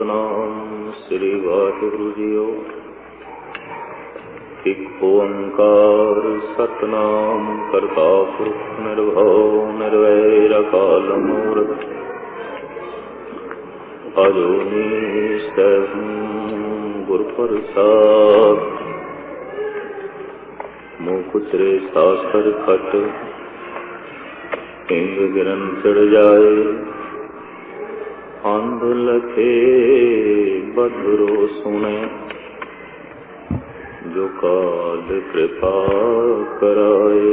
ਸਤਿਨਾਮ ਸ੍ਰੀ Waheguru JIO. ਇਕ ਓੰਕਾਰ ਸਤਿਨਾਮ ਕਰਤਾ ਪੁਰਖ ਨਿਰਭਉ ਨਿਰਵੈਰ ਅਕਾਲ ਮੂਰਤਿ ਅਜੂਨੀ ਸੈਭੰ ਗੁਰ ਪ੍ਰਸਾਦਿ। ਮੁਖ ਉਚਰੇ ਸਾਸਰ ਖਟ ਇੰਗ ਗਿਰਨ ਚੜ ਜਾਏ। ਅੰਧ ਲਖੇ ਬਦਰੋ ਸੁਣੇ ਜੋ ਕਾਲ ਕਿਰਪਾ ਕਰਾਏ।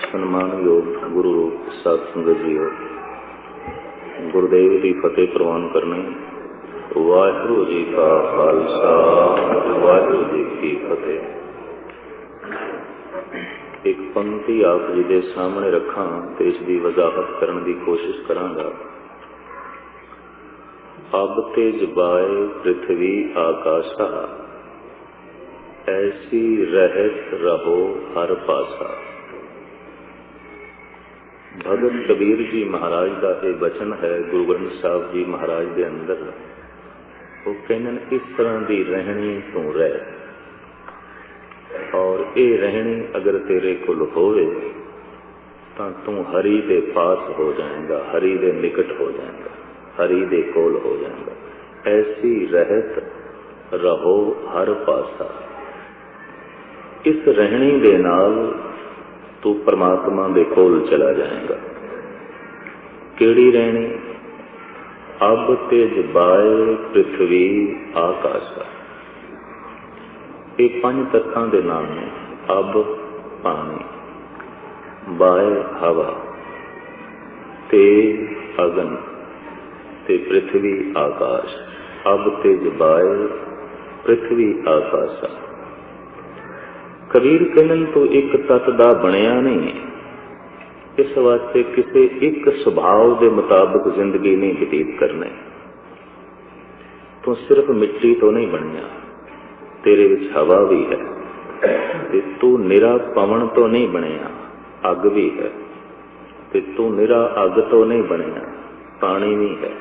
ਸਨਮਾਨਯੋਗ ਗੁਰੂ ਰੂਪ ਸਾਧ ਸੰਗਤ ਜੀਓ, ਗੁਰਦੇਵ ਦੀ ਫਤਿਹ ਪ੍ਰਵਾਨ ਕਰਨੀ। ਵਾਹਿਗੁਰੂ ਜੀ ਕਾ ਖਾਲਸਾ, ਵਾਹਿਗੁਰੂ ਜੀ ਕੀ ਫਤਿਹ। ਇੱਕ ਪੰਕਤੀ ਆਪ ਜੀ ਦੇ ਸਾਹਮਣੇ ਰੱਖਾਂ ਤੇ ਇਸ ਦੀ ਵਜ਼ਾਹਤ ਕਰਨ ਦੀ ਕੋਸ਼ਿਸ਼ ਕਰਾਂਗਾ। ਅਬ ਤੇ ਜਬਾਏ ਪ੍ਰਿਥਵੀ ਆਕਾਸ਼ਾ, ਐਸੀ ਰਹਿਤ ਰਹੋ ਹਰ ਪਾਸਾ। ਭਗਤ ਕਬੀਰ ਜੀ ਮਹਾਰਾਜ ਦਾ ਇਹ ਬਚਨ ਹੈ ਗੁਰੂ ਗ੍ਰੰਥ ਸਾਹਿਬ ਜੀ ਮਹਾਰਾਜ ਦੇ ਅੰਦਰ। ਉਹ ਕਹਿੰਦੇ ਨੇ ਇਸ ਤਰ੍ਹਾਂ ਦੀ ਰਹਿਣੀ ਤੂੰ ਰਹਿ, ਔਰ ਇਹ ਰਹਿਣੀ ਅਗਰ ਤੇਰੇ ਕੋਲ ਹੋਵੇ ਤਾਂ ਤੂੰ ਹਰੀ ਦੇ ਪਾਸ ਹੋ ਜਾਏਗਾ, ਹਰੀ ਦੇ ਨਿਕਟ ਹੋ ਜਾਏਗਾ, ਹਰੀ ਦੇ ਕੋਲ ਹੋ ਜਾਏਗਾ। ਐਸੀ ਰਹਿਤ ਰਹੋ ਹਰ ਪਾਸਾ। ਇਸ ਰਹਿਣੀ ਦੇ ਨਾਲ ਤੂੰ ਪਰਮਾਤਮਾ ਦੇ ਕੋਲ ਚਲਾ ਜਾਏਗਾ। ਕਿਹੜੀ ਰਹਿਣੀ? ਅਬ ਤੇ ਜਬਾਏ ਪ੍ਰਿਥਵੀ ਆਕਾਸ਼ਾ। ਇਹ ਪੰਜ ਤੱਤਾਂ ਦੇ ਨਾਮ ਨੇ। ਅਬ ਪਾਣੀ, ਬਾਏ ਹਵਾ, ਤੇਜ ਅਗਨ ਤੇ ਪ੍ਰਿਥਵੀ ਆਕਾਸ਼। ਅਬ ਤੇ ਜਬਾਏ ਪ੍ਰਿਥਵੀ ਆਕਾਸ਼ਾ। ਕਬੀਰ ਕਹਿੰਦੇ ਤੋਂ ਇੱਕ ਤੱਤ ਦਾ ਬਣਿਆ ਨਹੀਂ। ਇਸ ਵਾਸਤੇ ਕਿਸੇ ਇੱਕ ਸੁਭਾਅ ਦੇ ਮੁਤਾਬਕ ਜ਼ਿੰਦਗੀ ਨਹੀਂ ਬਤੀਤ ਕਰਨੀ। ਤੂੰ ਸਿਰਫ ਮਿੱਟੀ ਤੋਂ ਨਹੀਂ ਬਣਿਆ, ਤੇਰੇ ਵਿੱਚ ਹਵਾ ਵੀ ਹੈ। ਤੇ ਤੂੰ ਨਿਰਾ ਪਵਨ ਤੋਂ ਨਹੀਂ ਬਣਿਆ, ਅੱਗ ਵੀ ਹੈ। ਤੇ ਤੂੰ ਨਿਰਾ ਅੱਗ ਤੋਂ ਨਹੀਂ ਬਣਿਆ, ਪਾਣੀ ਵੀ ਹੈ।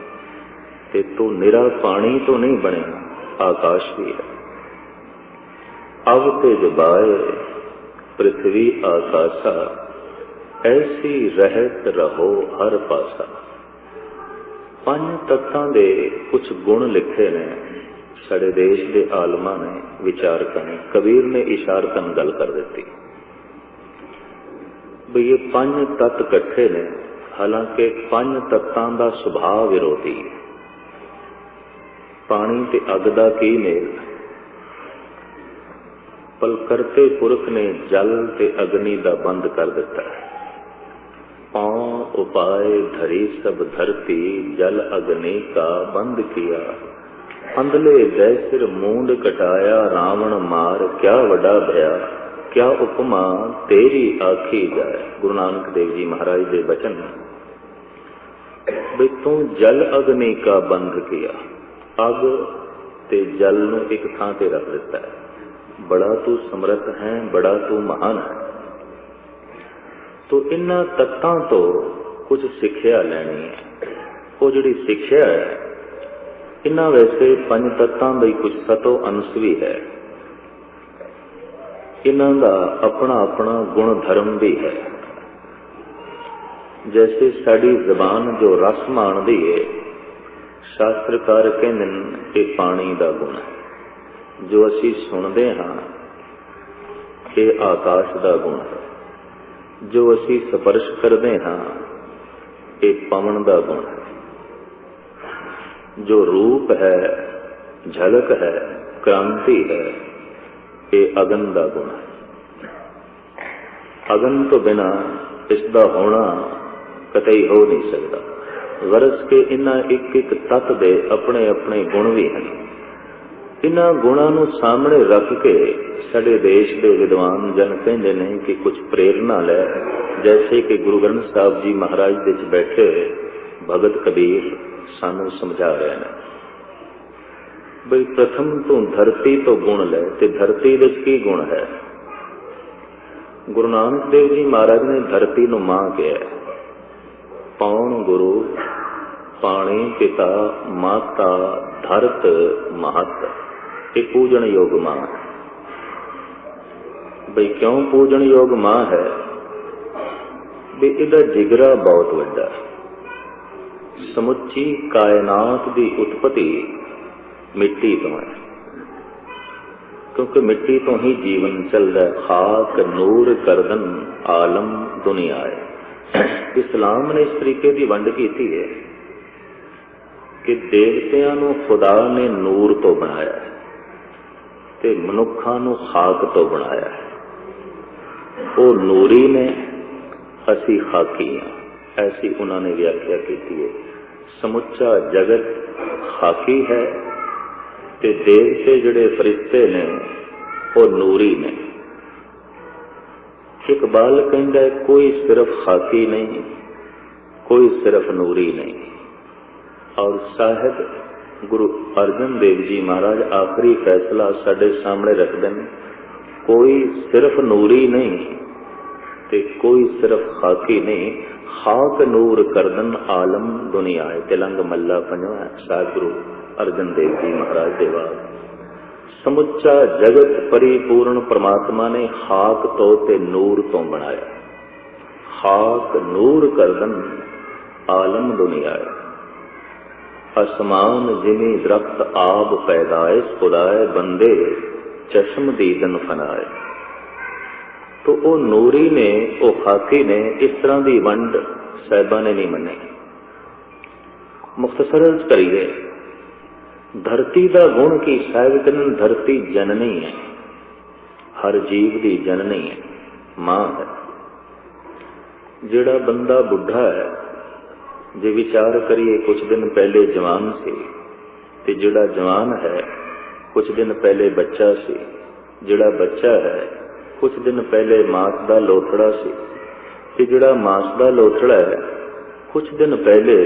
ਤੇ ਤੂੰ ਨਿਰਾ ਪਾਣੀ ਤੋਂ ਨਹੀਂ ਬਣਿਆ, ਆਕਾਸ਼ ਵੀ ਹੈ। ਅਬ ਤੇ ਜਬਾਏ ਪ੍ਰਿਥਵੀ ਆਕਾਸ਼ਾ, ਐਸੀ ਰਹਿਤ ਰਹੋ ਹਰ ਪਾਸਾ। ਪੰਜ ਤੱਤਾਂ ਦੇ ਕੁਝ ਗੁਣ ਲਿਖੇ ਨੇ ਸਾਡੇ ਦੇਸ਼ ਦੇ ਆਲਮਾਂ ਨੇ, ਵਿਚਾਰਕਾਂ ਨੇ। ਕਬੀਰ ਨੇ ਇਸ਼ਾਰਤਨ ਗੱਲ ਕਰ ਦਿੱਤੀ ਵੀ ਇਹ ਪੰਜ ਤੱਤ ਇਕੱਠੇ ਨੇ। ਹਾਲਾਂਕਿ ਪੰਜ ਤੱਤਾਂ ਦਾ ਸੁਭਾਅ ਵਿਰੋਧੀ ਹੈ। ਪਾਣੀ ਤੇ ਅੱਗ ਦਾ ਕੀ ਮੇਲ? ਪਲਕਰਤੇ ਪੁਰਖ ਨੇ ਜਲ ਤੇ ਅਗਨੀ ਦਾ ਬੰਦ ਕਰ ਦਿੱਤਾ ਹੈ। ਪਾਉ ਉਪਾਏ ਧਰੀ ਸਭ ਧਰਤੀ, ਜਲ ਅਗਨੀ ਕਾ ਬੰਦ ਕੀਆ। ਅੰਧਲੇ ਜੈ ਸਿਰ ਮੂੰਡ ਕਟਾਇਆ, ਰਾਵਣ ਮਾਰ ਕਿਆ ਵੱਡਾ ਭਇਆ। ਕਿਆ ਉਪਮਾ ਤੇਰੀ ਆਖੀ ਜਾਏ। ਗੁਰੂ ਨਾਨਕ ਦੇਵ ਜੀ ਮਹਾਰਾਜ ਦੇ ਬਚਨ ਵੀ ਤੂੰ ਜਲ ਅਗਨੀ ਕਾ ਬੰਦ ਕੀਆ। ਅੱਗ ਤੇ ਜਲ ਨੂੰ ਇੱਕ ਥਾਂ ਤੇ ਰੱਖ ਦਿੱਤਾ ਹੈ। ਬੜਾ ਤੂੰ ਸਮਰੱਥ ਹੈ, ਬੜਾ ਤੂੰ ਮਹਾਨ ਹੈ। ਤੋ ਇਹਨਾਂ ਤੱਤਾਂ ਤੋਂ ਕੁਝ ਸਿੱਖਿਆ ਲੈਣੀ ਹੈ। ਉਹ ਜਿਹੜੀ ਸਿੱਖਿਆ ਹੈ, ਇਹਨਾਂ ਵੈਸੇ ਪੰਜ ਤੱਤਾਂ ਦਾ ਕੁਝ ਸਤੋ ਅੰਸ਼ ਵੀ ਹੈ। ਇਹਨਾਂ ਦਾ ਆਪਣਾ ਆਪਣਾ ਗੁਣ ਧਰਮ ਵੀ ਹੈ। ਜੈਸੇ ਸਾਡੀ ਜ਼ਬਾਨ ਜੋ ਰਸ ਮਾਣਦੀ ਹੈ, ਸ਼ਾਸਤਰਕਾਰ ਕਹਿੰਦੇ ਨੇ ਇਹ ਪਾਣੀ ਦਾ ਗੁਣ ਹੈ। ਜੋ ਅਸੀਂ ਸੁਣਦੇ ਹਾਂ ਇਹ ਆਕਾਸ਼ ਦਾ ਗੁਣ ਹੈ। ਜੋ ਅਸੀਂ ਸਪਰਸ਼ ਕਰਦੇ ਹਾਂ ਇਹ ਪਵਨ ਦਾ ਗੁਣ ਹੈ। ਜੋ ਰੂਪ ਹੈ, ਝਲਕ ਹੈ, ਕ੍ਰਾਂਤੀ ਹੈ, ਇਹ ਅਗਨ ਦਾ ਗੁਣ ਹੈ। ਅਗਨ ਤੋਂ ਬਿਨਾਂ ਇਸ ਦਾ ਹੋਣਾ ਕਤਈ ਹੋ ਨਹੀਂ ਸਕਦਾ। ਵਰਸ ਕੇ ਇਹਨਾਂ ਇੱਕ ਇੱਕ ਤੱਤ ਦੇ ਆਪਣੇ ਆਪਣੇ ਗੁਣ ਵੀ ਹਨ। ਇਹਨਾਂ ਗੁਣਾਂ ਨੂੰ ਸਾਹਮਣੇ ਰੱਖ ਕੇ ਸਾਡੇ ਦੇਸ਼ ਦੇ ਵਿਦਵਾਨ ਜਨ ਕਹਿੰਦੇ ਨੇ ਕਿ ਕੁਝ ਪ੍ਰੇਰਨਾ ਲੈ। ਜੈਸੇ ਕਿ ਗੁਰੂ ਗ੍ਰੰਥ ਸਾਹਿਬ ਜੀ ਮਹਾਰਾਜ ਦੇ ਵਿੱਚ ਬੈਠੇ ਹੋਏ ਭਗਤ ਕਬੀਰ ਸਾਨੂੰ ਸਮਝਾ ਰਹੇ ਨੇ ਬਈ ਪ੍ਰਥਮ ਤੂੰ ਧਰਤੀ ਤੋਂ ਗੁਣ ਲੈ। ਤੇ ਧਰਤੀ ਵਿੱਚ ਕੀ ਗੁਣ ਹੈ? ਗੁਰੂ ਨਾਨਕ ਦੇਵ ਜੀ ਮਹਾਰਾਜ ਨੇ ਧਰਤੀ ਨੂੰ ਮਾਂ ਕਿਹਾ। पौण गुरु पाणी पिता माता धरत महत, ये पूजन योग मां है। बई क्यों पूजन योग मां है? भी इहदा जिगरा बहुत वड्डा। समुची कायनात की उत्पत्ति मिट्टी तो है, क्योंकि मिट्टी तो ही जीवन चलता है। खाक नूर करदन आलम दुनिया है। इस्लाम ने इस तरीके की वंड की है कि देवतियां नूं खुदा ने नूर तो बनाया है ते मनुखां नूं खाक तो बनाया है। वो नूरी ने, असी खाकी हाँ, ऐसी उन्होंने व्याख्या की है। समुचा जगत खाकी है ते देवते जिहड़े फरिश्ते ने वो नूरी ने। इकबाल कहता है कोई सिर्फ खाकी नहीं, कोई सिर्फ नूरी नहीं। और साहिब गुरु अर्जन देव जी महाराज आखिरी फैसला साडे सामने रखते हैं, कोई सिर्फ नूरी नहीं ते कोई सिर्फ खाकी नहीं। खाक नूर करदन आलम दुनिया है। तिलंग मल्ला पंजवा साहिब गुरु अर्जन देव जी महाराज देवा। समुचा जगत परिपूर्ण परमात्मा ने खाक तो ते नूर तो बनाया। खाक नूर करदन आलम दुनिया है। आसमान जिमी दरख्त आब पैदाए खुदाए बंदे चश्म दीदन फनाए। तो वो नूरी ने, वो खाकी ने, इस तरह की वंड साहिबा ने नहीं मनी। मुख्तसर करिए, धरती का गुण की साहिब कहन, धरती जननी है, हर जीव की जननी है, मां है। जिहड़ा बंदा बुढ़ा है, जे विचार करिए कुछ दिन पहले जवान सी, ते जिहड़ा जवान है कुछ दिन पहले बच्चा सी, जिहड़ा बच्चा है कुछ दिन पहले मास का लोथड़ा सी, ते जिहड़ा मास का लोथड़ा है कुछ दिन पहले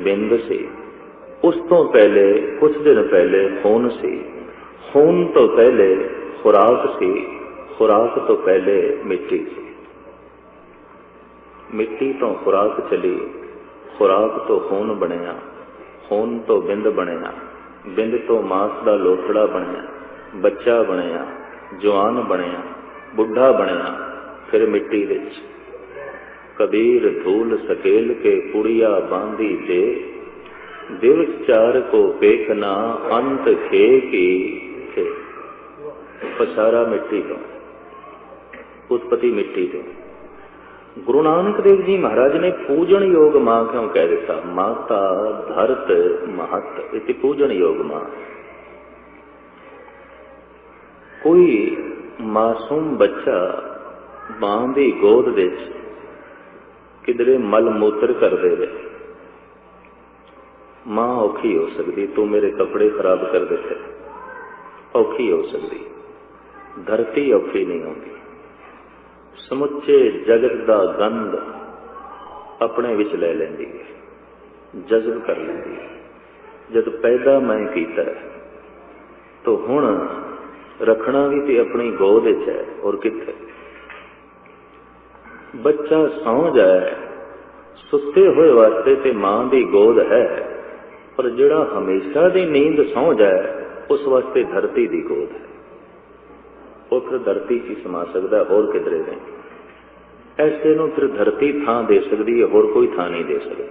बिंद सी, उस तो पहले कुछ दिन पहले खून सी, खून तो पहले खुराक सी, खुराक तो पहले मिट्टी सी, मिट्टी तो खुराक चली, खुराक तो खून बनया, खून तो बिंद बनया, बिंद तो मास का लोथड़ा बनया, बच्चा बनया, जवान बनया, बुढ़ा बनया, फिर मिट्टी विच। कबीर धूल सकेल के पुड़िया बांधी दे, दिव चार को पेखना अंत खे की खे। पसारा मिट्टी तो, उत्पत्ति मिट्टी तो। गुरु नानक देव जी महाराज ने पूजन योग मां क्यों कह दिता? माता धरत महत, इति पूजन योग मां। कोई मासूम बच्चा मां की गोद विच किधरे मल मूत्र कर दे, मां औखी हो सकती, तू मेरे कपड़े खराब कर देते, औखी हो सकती। धरती औखी नहीं होती। समुचे जगत का गंध अपने विच ले लेंदी है, जज्ब कर लेंदी है। जब पैदा मैं कीता तो हुण रखना भी तो अपनी गोद विच है, और कित्थे? बच्चा सौ जाए सुते हुए वास्ते ते मां की गोद है, पर जिहड़ा हमेशा की नींद सौ जाए उस वास्ते धरती की गोद है। वो फिर धरती च समा सकता है, होर किधरे नहीं। ऐसे नूं फिर धरती थां दे सकती है, होर कोई थां नहीं दे सकता।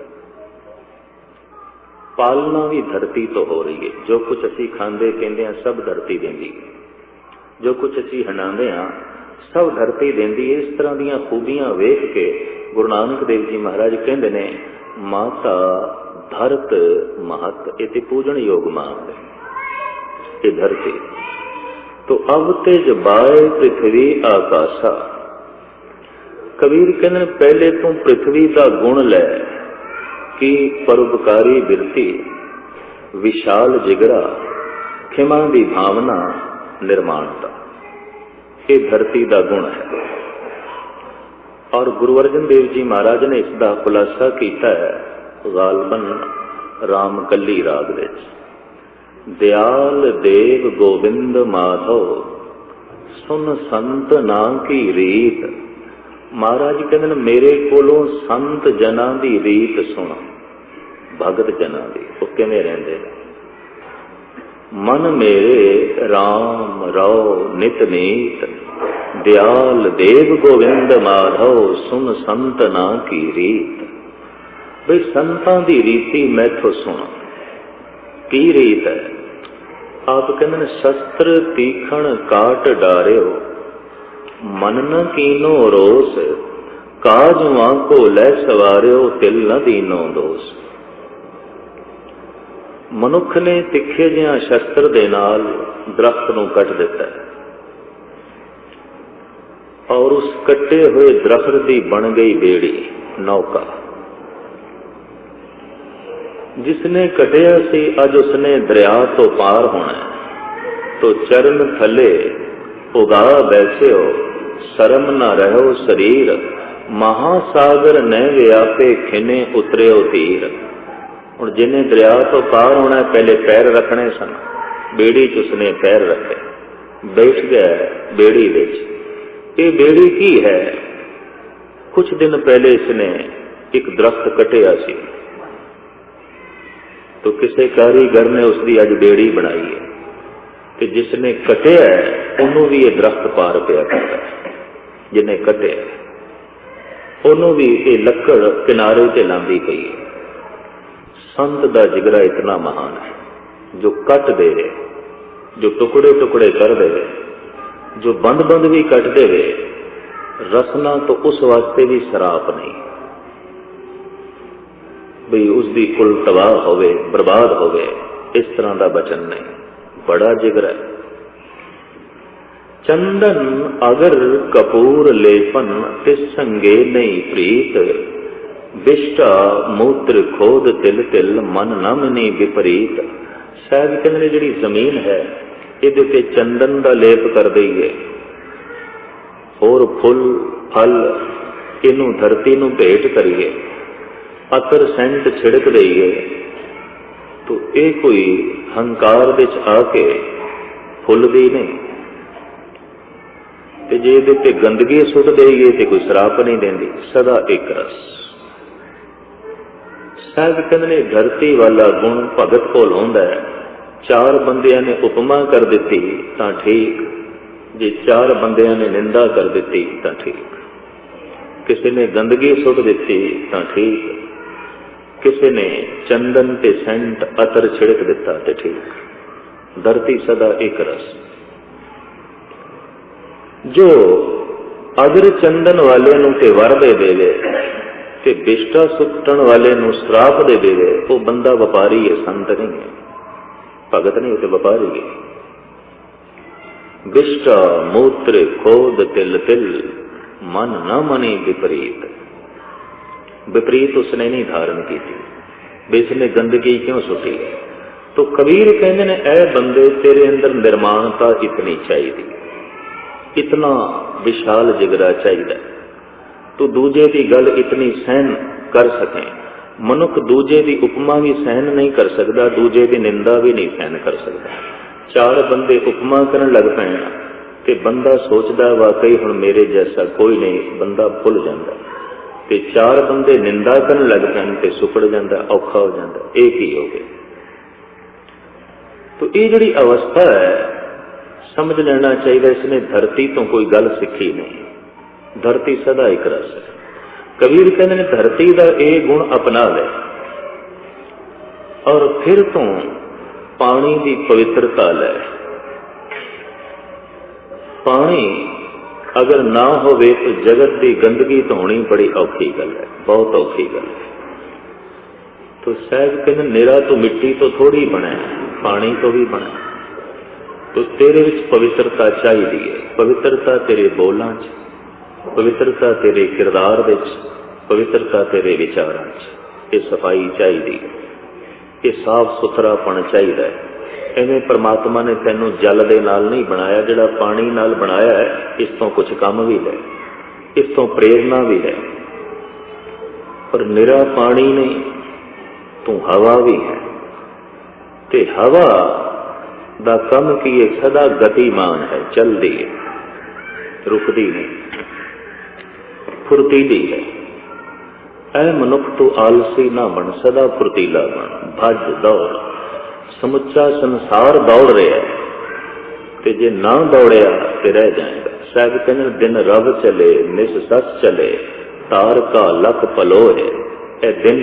पालना भी धरती तो हो रही है। जो कुछ असी खांदे पींदे हैं सब धरती देंदी है, जो कुछ असी हंडांदे हाँ सब धरती देंदी है। इस तरह दीयां खूबियां वेख के गुरु नानक देव जी महाराज कहते ने माता धरत महत, इति पूजन योग मां है ये धरती। तो अब तेज बाय पृथ्वी आकाशा। कबीर कहने पहले तू पृथ्वी का गुण लै कि परोपकारी बिरती, विशाल जिगरा, खिमा की भावना, निर्माणता, ये धरती का गुण है। और गुरु अर्जन देव जी महाराज ने इसका खुलासा किया है गालबन राम कली राग विच। दयाल देव गोविंद माधव सुन संत ना की रीत, महाराज कहते हैं मेरे कोलों संत जना की रीत सुन, भगत जना की वो किवें रहिंदे ने। मन मेरे राम रो नित नीत, दयाल देव गोविंद माधव सुन संत ना की रीत। बई संतां दी रीति मैथों सुन, की रीत है? आप कहते हैं शस्त्र तीखण काट डारियो, मन न कीनो रोस, काजुआ को लै सवारियो तिल न दीनो दोष। मनुख ने तिखे जिहा शस्त्र दे नाल दरख्त नूं कट दिता है और उस कटे हुए दरख्त की बन गई बेड़ी नौका। जिसने कटिया सी अज उसने दरिया तो पार होना है, तो चरण थले उगा बैसे हो, शर्म न रहो शरीर, महासागर न व्यापे खिने उतरियो तीर। और जिन्हें दरिया तो पार होना है पहले पैर रखने सन, बेड़ी च उसने पैर रखे, बैठ गया बेड़ी विच। ये बेड़ी की है? कुछ दिन पहले इसने एक दरख्त कटिया सी, तो किसी कारीगर ने उसकी अज बेड़ी बनाई है कि जिसने कटिया उन्होंने भी ये दरख्त पार पिया करता है। जिन्हें कटिया उन्होंने भी ये लकड़ किनारे से लांदी पई है। संत का जिगरा इतना महान है, जो कट दे, जो टुकड़े टुकड़े कर दे, जो बंद बंद भी कट दे, रसना तो उस वास्ते भी शराप नहीं बई उसकी कुल तबाह होवे बर्बाद होवे, इस तरह का वचन नहीं। बड़ा जिगरा है। चंदन अगर कपूर लेपन तिस संगे नहीं प्रीत, विष्टा मूत्र खोद तिल तिल मन न मिनी विपरीत। शायद कहने जी जमीन है ये चंदन का लेप कर दईए और फुल फल इनू धरती नू भेंट करिए, अतर सेंट छिड़क दईए, तो ये कोई हंकार विच आके फुलदी नहीं। जे ये गंदगी सुट देईए तो कोई श्राप नहीं देंदी, सदा एक रस। शायद कहते धरती वाला गुण भगत कोल होंदा है। चार बंदियां ने उपमा कर दी तो ठीक, जे चार बंदियां ने निंदा कर दी तो ठीक, किसी ने गंदगी सुट दी तो ठीक, किसी ने चंदन ते सेंट अतर छिड़क दिता तो ठीक। धरती सदा एक रस। जो अगर चंदन वाले नूं ते वर दे देवे ते बिष्टा सुट्टण वाले नूं श्राप दे देवे, वो बंदा व्यापारी है, संत नहीं है, भगत नहीं, उसे व्यापारी है। बिष्टा मूत्र खोद तिल तिल, मन न मनी विपरीत। विपरीत उसने नहीं धारण की थी, इसने गंदगी क्यों सुटी। तो कबीर कहते ने ऐ बंदे तेरे अंदर निर्माणता इतनी चाहिए, इतना विशाल जिगरा चाहिए, तो दूजे की गल इतनी सहन कर सके। मनुख दूजे की उपमा भी सहन नहीं कर सकता, दूजे की निंदा भी नहीं सहन कर सकता। चार बंदे उपमा करन लग पैण ते बंदा सोचता वाकई हुण मेरे जैसा कोई नहीं, बंदा भुल जाता। ते चार बंदे निंदा करन लग पैण ते सुकड़ जाता, औखा हो जाता। एक ही हो गए। तो ये जिहड़ी अवस्था है समझ लेना चाहिए, इसने धरती तो कोई गल सीखी नहीं। धरती सदा एक रस है। कबीर कहते हैं धरती का ये गुण अपना ले और फिर तू पानी की पवित्रता ले। पानी अगर ना होवे तो जगत की गंदगी धोनी बड़ी औखी गल है, बहुत औखी गल है। तो शायद कहते निरा तो मिट्टी तो थोड़ी बने, पानी तो भी बने। तो तेरे विच पवित्रता चाहिए है। पवित्रता तेरे बोलां च, पवित्रता तेरे किरदार विच, पवित्रता तेरे विचारां च। ये सफाई चाहिए, ये साफ सुथरापन चाहिए। इवें परमात्मा ने तेनों जल दे नाल नहीं बनाया, जिहड़ा पानी नाल बनाया है, इस तो कुछ काम भी है, इस तो प्रेरणा भी है। पर निरा पानी नहीं, तू हवा भी है। ते हवा दा कम की ये सदा गतिमान है, चलती है, रुकती नहीं। फुर्तीली है। ऐ मनुख तू आलसी ना बन, सदा फुर्तीला बन। भज दौड़, समुचा संसार दौड़ रहा है, ते जे ना दौड़िया तो रह जाएगा। साहब कहने दिन रव चले निस सस चले, तार का लख पलोए। ए दिन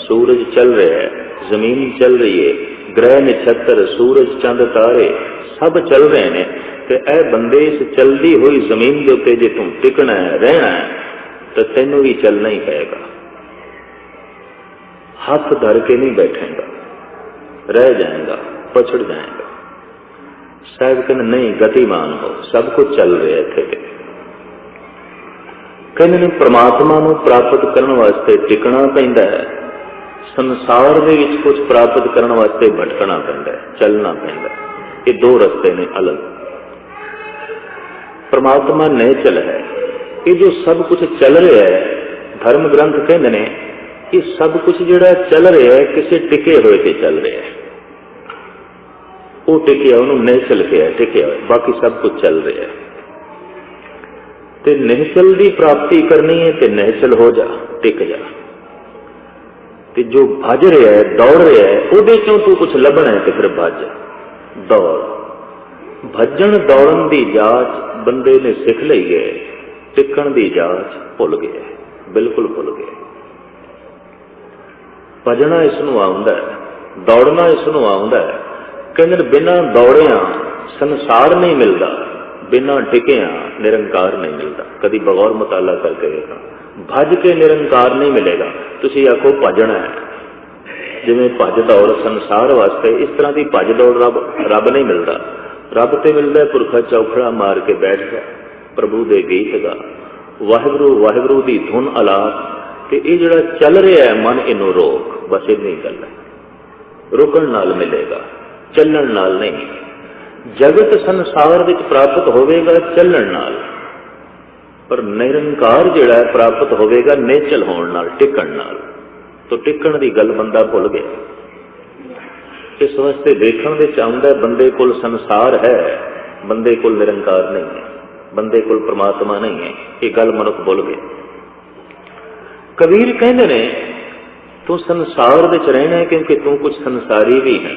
सूरज चल रहा है, जमीन चल रही है, ग्रह नक्षत्र सूरज चंद तारे सब चल रहे हैं, ते ए बंदे इस चलती हुई जमीन के उत्ते जे तू टिकना है रहना है तो तेनों भी चलना ही पड़ेगा। हाथ धर के नहीं बैठेगा, रह जाएगा, पछड़ जाएगा। साहब कहने नहीं गतिमान हो, सब कुछ चल रहा है इत्थे। कहने ने परमात्मा को प्राप्त करने वास्ते टिकना पैंदा है, संसार दे विच कुछ प्राप्त करने वास्ते भटकना पैंदा है, चलना पैंदा है। ये दो रस्ते ने अलग। परमात्मा निश्चल है, ये जो सब कुछ चल रहा है, धर्म ग्रंथ कहते ने कि सब कुछ जिहड़ा चल रहा है किसी टिके हुए ते चल रहा है। वो टिकिया उन्होंने निश्चल किया, टिकिया, बाकी सब कुछ चल रहा है। ते निश्चल की प्राप्ति करनी है तो निश्चल हो जा, टिक जा। ते जो भज रहा है, दौड़ रहा है, उहदे चों तू कुछ लभना है तो फिर भज दौड़। भजन दौड़न की जाच बंदे ने सिख ली है, टिकण की जाच भुल गया, बिल्कुल भुल गया। भजना इसनूं आउंदा है, दौड़ना इसनूं आउंदा है। कहते बिना दौड़िया संसार नहीं मिलता, बिना टिकिया निरंकार नहीं मिलता। कभी बगौर मुताला करके देखना, भज के निरंकार नहीं मिलेगा। तुसी आखो भजना है, जिवें भज दौड़ संसार वास्ते, इस तरह की भज दौड़ रब नहीं मिलता। रब तो मिलता है पुरखा चौखड़ा मार के बैठ गया, प्रभु दे गीत गा, वाहिगुरू वाहिगुरू की धुन अलाप। ते ये जिहड़ा चल रहा है मन, इनू रोक, बस इन्नी गल है। रुकण नाल मिलेगा, चलण नाल नहीं। जगत संसार विच प्राप्त होवेगा चलण नाल, पर निरंकार जिहड़ा प्राप्त होवेगा निश्चल होण नाल, टिकण नाल। तो टिकण की गल बंदा भुल गया। इस वास्ते देखण विच आउंदा बंदे कोल संसार है, बंदे कोल निरंकार नहीं है, बंदे कोल परमात्मा नहीं है। ये गल मनुख भुल गए। कबीर कहते ने तू संसार विच रहना है क्योंकि तू कुछ संसारी भी है,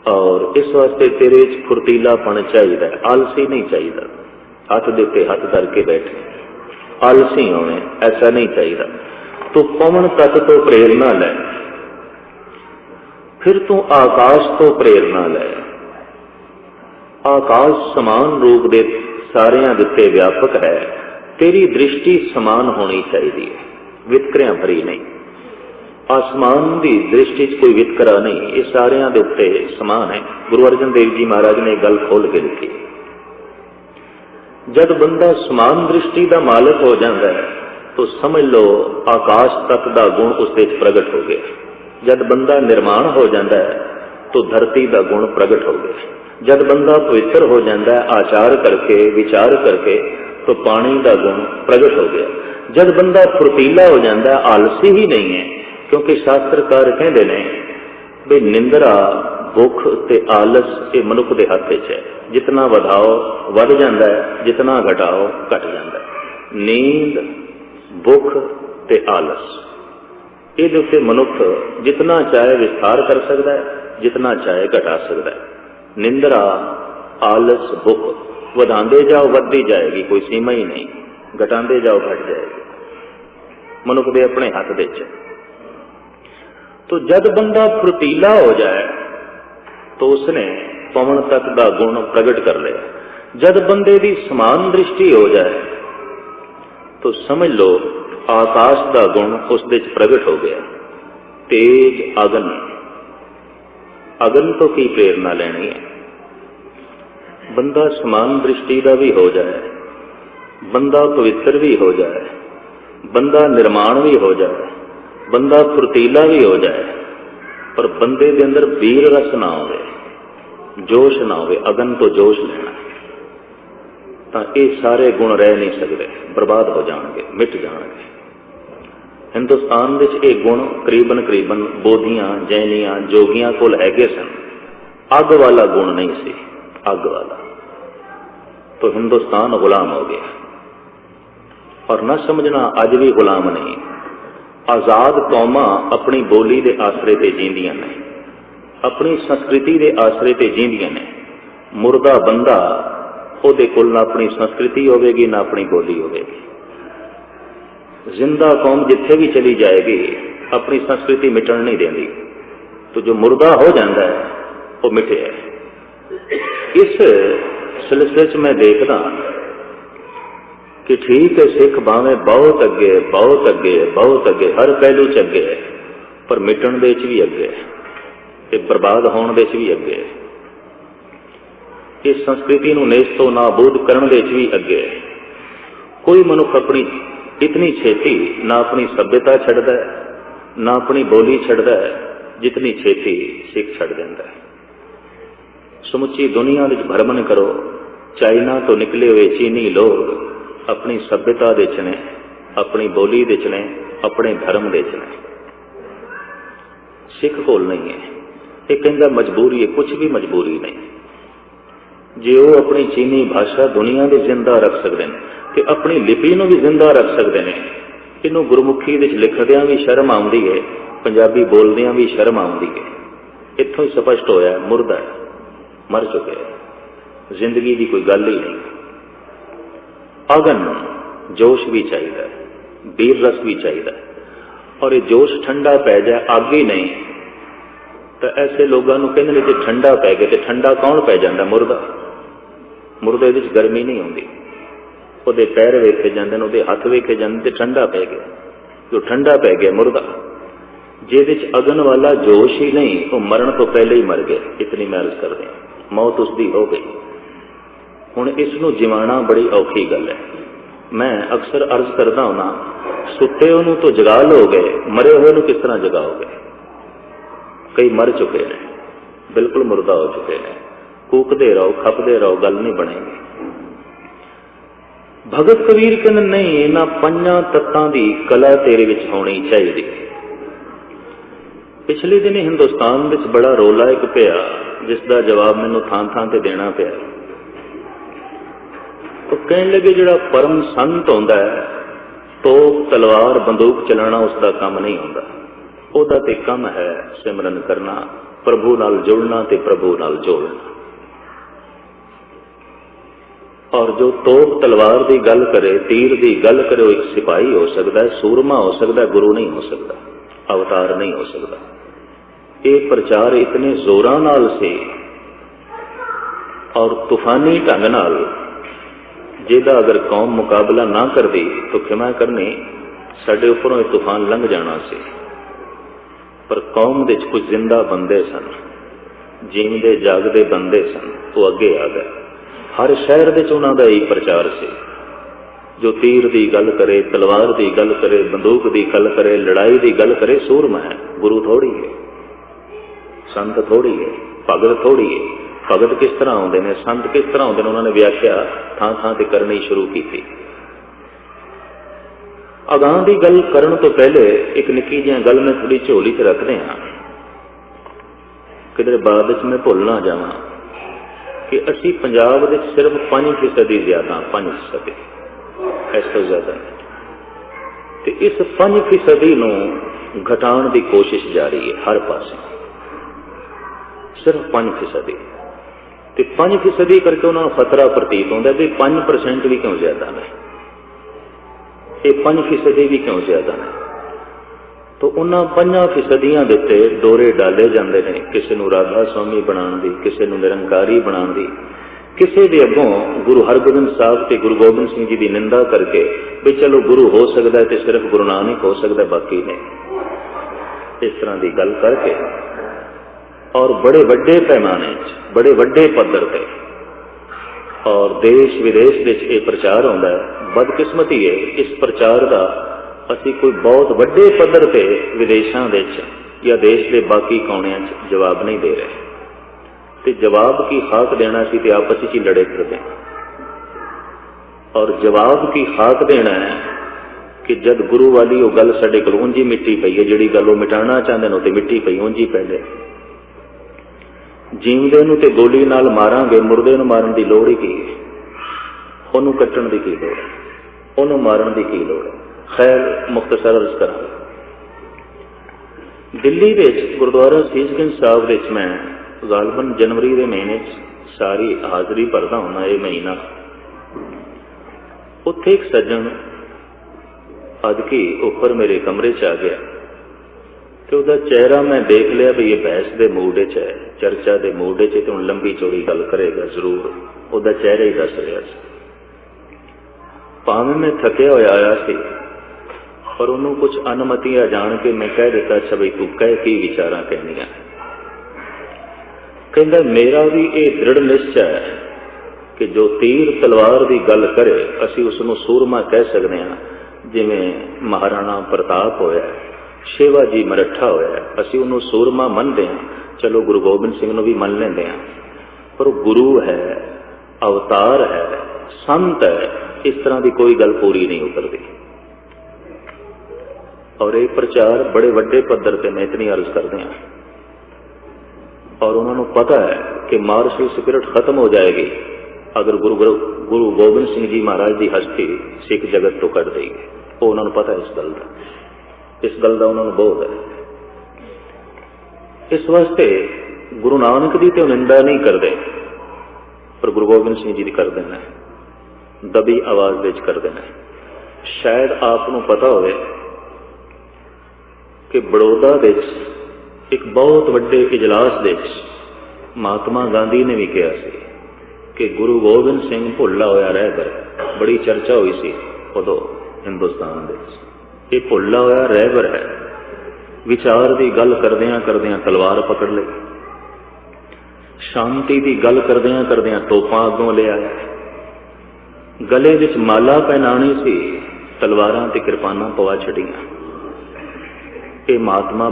और इस वास्ते तेरे फुर्तीलापन चाहिए, आलसी नहीं चाहिए। हाथ देते हाथ करके बैठे आलसी होने, ऐसा नहीं चाहिए। तू पवन तत्व तो प्रेरणा ले, फिर तू आकाश तो प्रेरणा ले। आकाश समान रूप दे सारियां दिते व्यापक है, तेरी दृष्टि समान होनी चाहिए, वितकरियां भरी नहीं। आसमान की दृष्टि कोई वितकरा नहीं, ये सारियां दे उत्ते समान है। गुरु अर्जन देव जी महाराज ने गल खोल के लिखी। जब बंदा समान दृष्टि का मालिक हो जाता है तो समझ लो आकाश तत्व का गुण उसके प्रगट हो गया। जब बंदा निर्माण हो जाता है तो धरती का गुण प्रगट हो गया। जब बंदा पवित्र हो जाता है आचार करके विचार करके तो पानी का गुण प्रगट हो गया। जब बंदा फुर्तीला हो जाता है आलसी ही नहीं है, क्योंकि शास्त्रकार कहते हैं भी निंद्रा भुख ते आलस ये मनुख के हाथ है। जितना वधाओ वध जाता है, जितना घटाओ घट जाता है। नींद भुख ते आलस ये मनुख जितना चाहे विस्तार कर सकता है, जितना चाहे घटा सकता है। निंद्रा आलस भुख वधांदे जाओ वधदी जाएगी, कोई सीमा ही नहीं, घटांदे जाओ घट जाएगी। मनुख दे अपने हाथ दे च। तो जब बंदा फुर्तीला हो जाए तो उसने पवन तत्व का गुण प्रगट कर लिया। जब बंदे की समान दृष्टि हो जाए तो समझ लो आकाश का गुण उस प्रगट हो गया। तेज अगन, अगन तो की प्रेरणा लेनी है। बंदा समान दृष्टि का भी हो जाए, बंदा पवित्र भी हो जाए, बंदा निर्माण भी हो जाए, बंदा फुर्तीला भी हो जाए, पर बंदे के अंदर वीर रस ना हो, जोश ना हो, अगन तो जोश लेना, तो ये सारे गुण रह नहीं सकते, बर्बाद हो जाएंगे, मिट जाएंगे। हिंदुस्तान में ये गुण करीबन करीबन बोधियां जैनियां जोगियां कोल हैगे सन। अग वाला गुण नहीं सी, अग वाला, तो हिंदुस्तान गुलाम हो गया। और न समझना अज भी गुलाम नहीं। आज़ाद कौमां अपनी बोली के आसरे ते जींदियां ने, अपनी संस्कृति के आसरे ते जींदियां ने। मुर्दा बंदा ਉਹਦੇ ਕੋਲ ना अपनी संस्कृति होगी ना अपनी बोली होगी। जिंदा कौम जिथे भी चली जाएगी अपनी संस्कृति मिटन नहीं देती। तो जो मुर्दा हो जाता है वो मिटे है। इस सिलसिले च मैं देखदा कि ठीक है सिख भावें बहुत अगे बहुत अगे बहुत अगे हर पहलू च अगे है, पर मिटन दे च भी अगे है ते बर्बाद होने दे च भी अगे है। इस संस्कृति नूं नेस्तो नाबूद करने दे च भी अगे है। कोई मनुख अपनी इतनी छेती ना अपनी सभ्यता छड्डदा है ना अपनी बोली छड्डदा है जितनी छेती सिख छड्ड दिंदा है। समुची दुनिया विच भ्रमण करो, चाइना तो निकले हुए चीनी लोग अपनी सभ्यता दे च ने, अपनी बोली दे च ने, अपने धर्म दे च ने। सिख कोल नहीं है। ये कहंदा मजबूरी है, कुछ भी मजबूरी नहीं। जे वो अपनी चीनी भाषा दुनिया में जिंदा रख सकते हैं तो अपनी लिपि नूं भी जिंदा रख सकते हैं। इनू गुरमुखी विच लिखदियां भी शर्म आउंदी है, पंजाबी बोलदियां भी शर्म आउंदी है। इत्थों ही स्पष्ट होया मुर्दा है, मर चुके हैं, जिंदगी की कोई गल ही नहीं। अगन जोश भी चाहिए, वीर रस भी चाहिए, और ये जोश ठंडा पै जाए अग ही नहीं तो ऐसे लोगों को कहते हैं ठंडा पै गया। तो ठंडा कौन पै जाता? मुर्दा। मुर्दे विच गर्मी नहीं आती, ਉਹਦੇ पैर वेखे जाते, ਉਹਦੇ हथ वेखे जाते, ठंडा पै गया। जो ठंडा पै गया मुर्दा, जिहदे च अगन वाला जोश ही नहीं, वो मरण तो पहले ही मर गया। इतनी मैं अर्ज कर दें, मौत उसकी हो गई। हुण इसनूं जिवाना बड़ी औखी गल है। मैं अक्सर अर्ज करदा होना, सुते ਉਹਨੂੰ तो जगा लोगे, मरे हुए ਨੂੰ किस तरह जगाओगे? कई मर चुके हैं, बिल्कुल मुर्दा हो चुके हैं। कूकते रहो, खपते रहो, गल नहीं बनेगी। भगत कबीर कहते नहीं, इन्हां पंजां तत्तां दी कला तेरे विच होनी चाहिए। पिछले दिन हिंदुस्तान विच बड़ा रोला एक पिया, जिसका जवाब मैनूं थां थां ते देना पिया। तो कहने लगे जिहड़ा परम संत होंदा है, तोप तलवार बंदूक चलाना उसका काम नहीं होंदा। ਉਹਦਾ ਤੇ ਕੰਮ है सिमरन करना, प्रभु नाल जुड़ना ते प्रभु नाल जोड़ना। और जो तोप तलवार की गल करे, तीर की गल करे, वो एक सिपाही हो सकता है, सूरमा हो सकता है, गुरु नहीं हो सकता, अवतार नहीं हो सकता। ये प्रचार इतने जोरां नाल से और तूफानी ढंग नाल, जिहदा अगर कौम मुकाबला ना करती तो खिमा करनी साडे उपरों तूफान लंघ जाना सी। पर कौम दे कुछ जिंदा बंदे सन, जीवते जागते बंदे सन, वो अगे आ गए। हर शहर दे उन्हां दा ही प्रचार से। जो तीर की गल करे, तलवार की गल करे, बंदूक की गल करे, लड़ाई की गल करे, सूरमा है। गुरु थोड़ी है, संत थोड़ी है, भगत थोड़ी है। भगत किस तरह आउंदे ने, संत किस तरह आउंदे ने, उन्होंने व्याख्या थां थां ते करनी शुरू की। अगां की गल करन तो पहले एक निक्की जी गल मैं थोड़ी झोली च रखते हाँ, किधर बाद मैं भुल ना जावां कि असी पंजाब दे सिर्फ 5% ज्यादा, 5% इस तो ज्यादा नहीं। तो इस 5% नूं घटाउण की कोशिश जारी है हर पासे। सिर्फ 5%। तो 5% करके उन्होंने खतरा प्रतीत होता है भी 5% भी क्यों ज्यादा ने, ये 5% भी क्यों ज्यादा ने। तो उन्होंने 5% दे उत्ते डोरे डाले जाते हैं, किसी को राधा स्वामी बनाने की, किसी को निरंकारी बनाने की, किसी के अगों गुरु हरगोबिंद साहब ते गुरु गोबिंद सिंह जी की निंदा करके भी चलो गुरु हो सकता है तो सिर्फ गुरु नानक हो सकता है, बाकी नहीं। इस तरह की गल करके और बड़े वड्डे पैमाने बड़े वड्डे पद्धर पे और देश विदेश ये प्रचार होता है। बदकिस्मती है इस प्रचार का असी कोई बहुत वड्डे पद्धर पे विदेशों या देश के बाकी कोणियां जवाब नहीं दे रहे। तो जवाब की खाक देना सी ते आपस ही लड़े फिरते हैं। और जवाब की खाक देना है कि जब गुरु वाली वो गल साडे कोल उंजी मिट्टी पई है, जिहड़ी गल वो मिटाना चाहते हैं तो मिट्टी पई उंजी पहले। जीवदे नूं ते गोली नाल मारांगे, मुर्दे नूं मारन की लोड़ ही की, उहनूं कट्टण की लोड़ है। ਉਹਨੂੰ ਮਾਰਨ ਦੀ ਕੀ ਲੋੜ ਹੈ। खैर मुख्तसर अर्ज करा, दिल्ली विच गुरुद्वारा सीसगंज साहब विच मैं गालबन जनवरी के महीने सारी हाज़री भरदा हुंदा ये महीना। उत्थे एक सज्जन अदकी उपर मेरे कमरे च आ गया तो उसका चेहरा मैं देख लिया भी ये बहस के मूड च है, चर्चा के मूड च, तो हुण लंबी चौड़ी गल करेगा जरूर। उसका चेहरा ही दस रहा सी, भावें मैं थकिया होया आया सी, पर उन्होंने कुछ अनमतियां जान के मैं कह दिता, अच्छा बई तू कह की विचारां कहनियां। कहंदा मेरा भी ये दृढ़ निश्चय है कि जो तीर तलवार की गल करे असी उसनूं सूरमा कह सकते हैं, जिवें महाराणा प्रताप होया, शिवाजी मरठा होया, असी उन्होंने सूरमा मनते हैं। चलो गुरु गोबिंद सिंह नूं भी मन लेंदे हैं, पर गुरु है, अवतार है, संत है, इस तरह की कोई गल पूरी नहीं उतरती। और ये प्रचार बड़े वड्डे पद्धर पर मैं इतनी अर्ज करते हैं, और उन्होंने पता है कि मार्शल स्पिरिट खत्म हो जाएगी अगर गुरु गोबिंद सिंह जी महाराज की हस्ती सिख जगत तो कट देगी। वो उन्होंने पता है इस गल का उन्होंने बोध है। इस वास्ते गुरु नानक की तो निंदा नहीं करते, पर गुरु गोबिंद सिंह जी की कर देना, दबी आवाज विच कर देना। शायद आपको पता होवे कि बड़ौदा विच एक बहुत वड्डे इजलास विच महात्मा गांधी ने भी कहा सी कि गुरु गोबिंद सिंह भुल्ला होया रहबर। बड़ी चर्चा हुई सी उदों हिंदुस्तान विच, ये भुल्ला होया रहबर है। विचार की गल करदियां करदियां तलवार पकड़ ली, शांति की गल करदियां करदियां तोपां अगों ले आया, गले विच माला पहनानी सी, तलवारां ते किरपानां पवा छड़ियां। ये महात्मा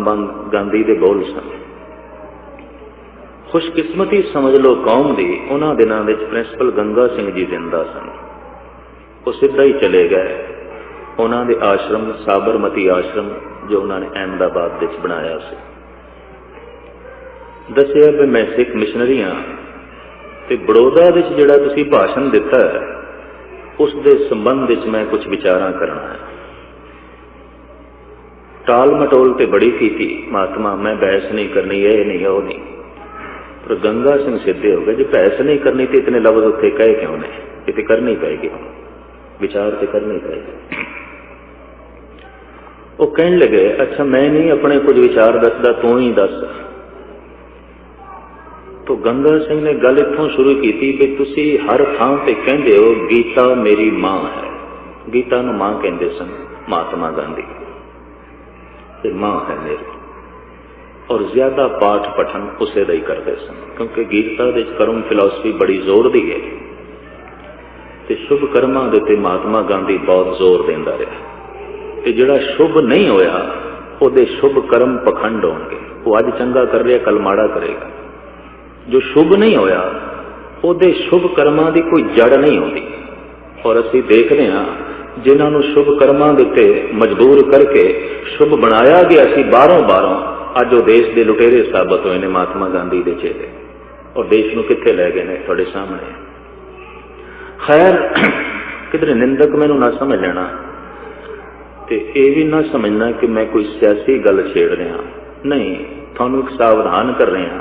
गांधी के बोल सन। खुशकिस्मती समझ लो कौम की, उन्होंने दिनों में प्रिंसिपल गंगा सिंह जी जिंदा सन। वो सीधा ही चले गए। उन्होंने आश्रम साबरमती आश्रम जो उन्होंने अहमदाबाद विच बनाया सी, दसिया भी मैं सिख मिशनरी हाँ, ते बड़ौदा विच जिहड़ा तुसीं भाषण दिता है उस दे संबंध विच मैं कुछ विचारां करना है। टाल मटोल तो बड़ी की महात्मा, मैं बहस नहीं करनी, ये नहीं वो नहीं, पर गंगा सिंह सीधे हो गए, जो बहस नहीं करनी तो इतने लफ्ज उत्थे कहे क्यों ने, ये करनी पएगी, हम विचार तो करनी पएगी। वो कहने लगे अच्छा मैं नहीं अपने कुछ विचार दसदा, तू ही दस। तो गंगा सिंह ने गल इत्थों शुरू की भी तुसी हर थां ते कहंदे हो गीता मेरी मां है। गीता नूं मां कहंदे सन महात्मा गांधी, मां है मेरी, और ज्यादा पाठ पठन उसे दा ही करते सन, क्योंकि गीता दे कर्म फिलोसफी बड़ी जोर दी है, ते शुभ कर्मां दे ते महात्मा गांधी बहुत जोर देंदा रहा। ते जिहड़ा शुभ नहीं होया उहदे शुभ कर्म पखंड होणगे, वो अज चंगा कर रहा कल माड़ा करेगा। जो शुभ नहीं होया उहदे शुभ कर्मां दी कोई जड़ नहीं होती। और असीं देखते हैं जिन्होंने शुभ कर्मां दे उत्ते मजबूर करके शुभ बनाया गया सी बारों अज वो देश के लुटेरे साबित हुए ने महात्मा गांधी के चेहरे, और देश नूं कित्थे लै गए ने तुहाडे सामने। खैर किधरे निंदक मैनूं ना समझ लेना, ते ये भी ना समझना कि मैं कोई सियासी गल छेड़ रहा, नहीं, तुहानूं एक सावधान कर रहा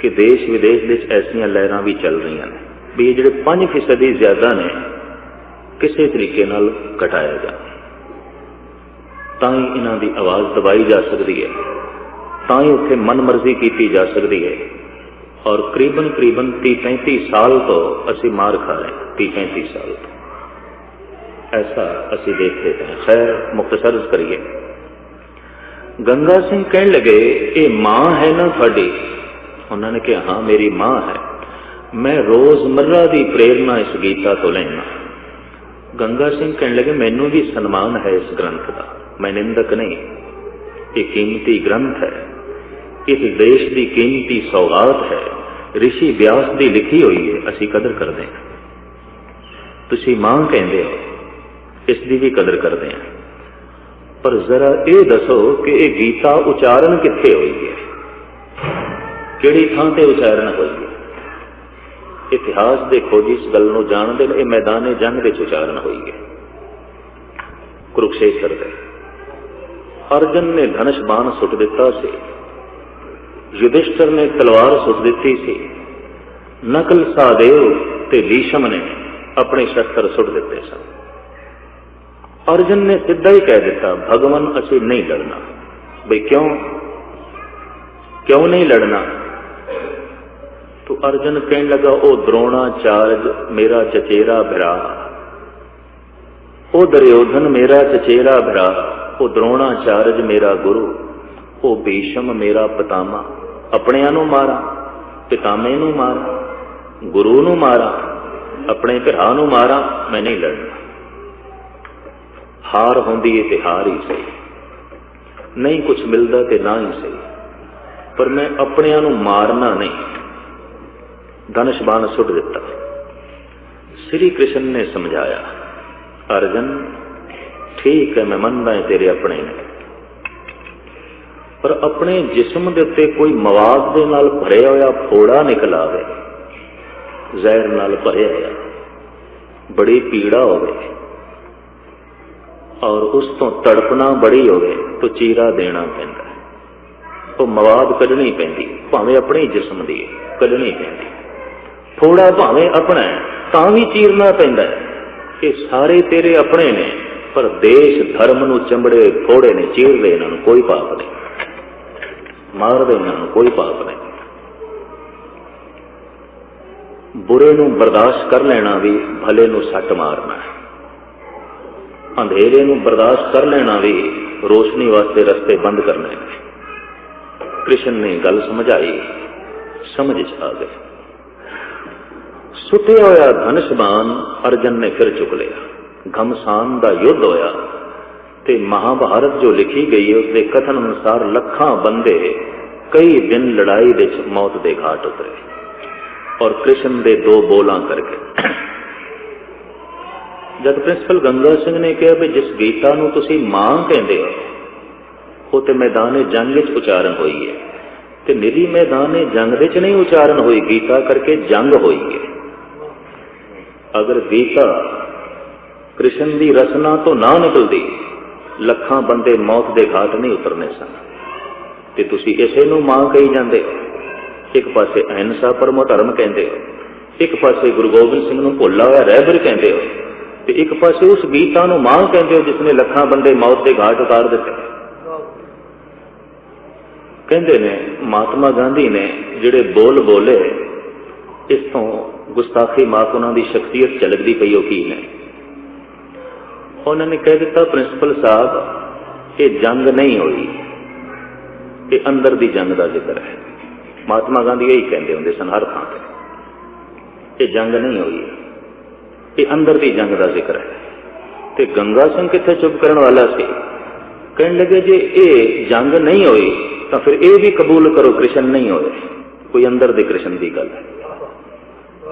कि देश विदेश विच ऐसियां लहरां भी चल रही हैं भी ये जिहड़े 5% ज्यादा ने किसी तरीके नाल घटाया जा, तां ही इन्हां दी आवाज़ दबाई जा सकती है, तां ही उत्थे मन मर्जी की जा सकती है। और करीबन 30-35 साल तो असी मार खा रहे हैं, 30-35 साल तो ऐसा असी देखते हैं। खैर मुख्तसर करिए। गंगा सिंह कहने लगे ये मां है ना थोड़ी? उन्होंने कहा हाँ मेरी मां है, मैं रोजमर्रा की प्रेरणा इस गीता तो लेना। गंगा सिंह कहने लगे मैनू भी सन्मान है इस ग्रंथ का, मैं निंदक नहीं, ये कीमती ग्रंथ है, इस देश की कीमती सौगात है, ऋषि व्यास की लिखी हुई है, असी कदर करते हैं। तुसी मां कहते हो, इसकी भी कदर करते हैं, पर जरा ये दसो कि ये गीता उचारण कित्थे हुई है, किहड़ी थां ते उचारण हुई है? इतिहास के खोजी इस गल नूं जानदे ने, मैदाने जंग विच उचारण हुई है। कुरुक्षेत्र दे। अर्जन ने धनुष बाण सुट दिता सी, युधिष्ठिर ने तलवार सुट दी सी, नकल सहदेव ते भीष्म ने अपने शस्त्र सुट दिते सन। अर्जन ने सीधा ही कह दिता, भगवान असी नहीं लड़ना। भाई क्यों क्यों नहीं लड़ना? तो अर्जन कहने लगा, ओ द्रोणाचार्य मेरा चचेरा भरा, ओ दुर्योधन मेरा चचेरा भरा, ओ द्रोणाचार्य मेरा गुरु, ओ भीष्म मेरा पितामा। अपणियां नूं मारा, पितामे नूं मारा, गुरु नूं मारा, अपने भरा नूं मारा, मैं नहीं लड़ना। हार होंदी है ते हार ही सही, नहीं कुछ मिलता ते ना ही सही, पर मैं अपणियां नूं मारना नहीं। धनुष बाण सुट दिता। श्री कृष्ण ने समझाया, अर्जन ठीक है, मैं मनदा है तेरे अपने ने, पर अपने जिस्म दे उत्ते कोई मवाद दे नाल भरिया होया फोड़ा निकल आवे, जहर नाल भरिया होया, बड़ी पीड़ा होवे और उस तो तड़पना बड़ी होवे तो चीरा देना पैंदा, तो मवाद कढनी पैंदी, भावें अपने जिस्म दी कढनी पैंदी। फोड़ा भावें अपना तां भी चीरना पैंदा है कि सारे तेरे अपने ने, पर देश धर्म नूं चंबड़े फोड़े ने, चीर दे इन्हां नूं कोई पाप नहीं, मार दे इन्हां नूं कोई पाप नहीं। बुरे नूं बर्दाश्त कर लेना भी भले नूं सट मारना है, अंधेरे नूं बर्दाश्त कर लेना भी रोशनी वास्ते रस्ते बंद करने हैं। कृष्ण ने गल समझाई, समझ आ गए। सुटिया होया धनुष बाण अर्जन ने फिर चुक लिया। घमसान का युद्ध होया ते महाभारत जो लिखी गई है उसके कथन अनुसार लखां बंदे कई दिन लड़ाई विच मौत के घाट उतरे, और कृष्ण दे दो बोलां करके। जब प्रिंसिपल गंगा सिंह ने कहा भी जिस गीता नूं तुसीं मां कहंदे हो वो तो मैदान जंग विच उचारण हुई है, ते निरी मैदान जंग विच नहीं उचारण हुई, गीता करके जंग हुई है। अगर गीता कृष्ण की रचना तो ना निकलती, लखां बंदे मौत के घाट नहीं उतरने सन। ते तुसीं इसे नूं मां कही जांदे हो, एक पासे अहिंसा परमो धर्म कहंदे हो, एक पासे गुरु गोबिंद सिंह नूं भुल्ला होया रहबर कहंदे हो, ते एक पासे उस गीता नूं मां कहंदे हो जिसने लखां बंदे मौत के घाट उतार दिते। कहंदे ने महात्मा गांधी ने जिहड़े बोल बोले, इस तो गुस्ताखी माफ उन्होंने शख्सियत झलकती पई की ने। उन्होंने कह दिता, प्रिंसिपल साहब ये जंग नहीं हुई, ये अंदर की जंग का जिक्र है। महात्मा गांधी यही कहते होंगे सन हर थां ते, ये जंग नहीं हुई, ये अंदर की जंग का जिक्र है। ते गंगा सिंह कित्थे चुप करने वाला सी, कहने लगे जे ये जंग नहीं हुई तो फिर ये भी कबूल करो कृष्ण नहीं होए, कोई अंदर दे कृष्ण की गल है।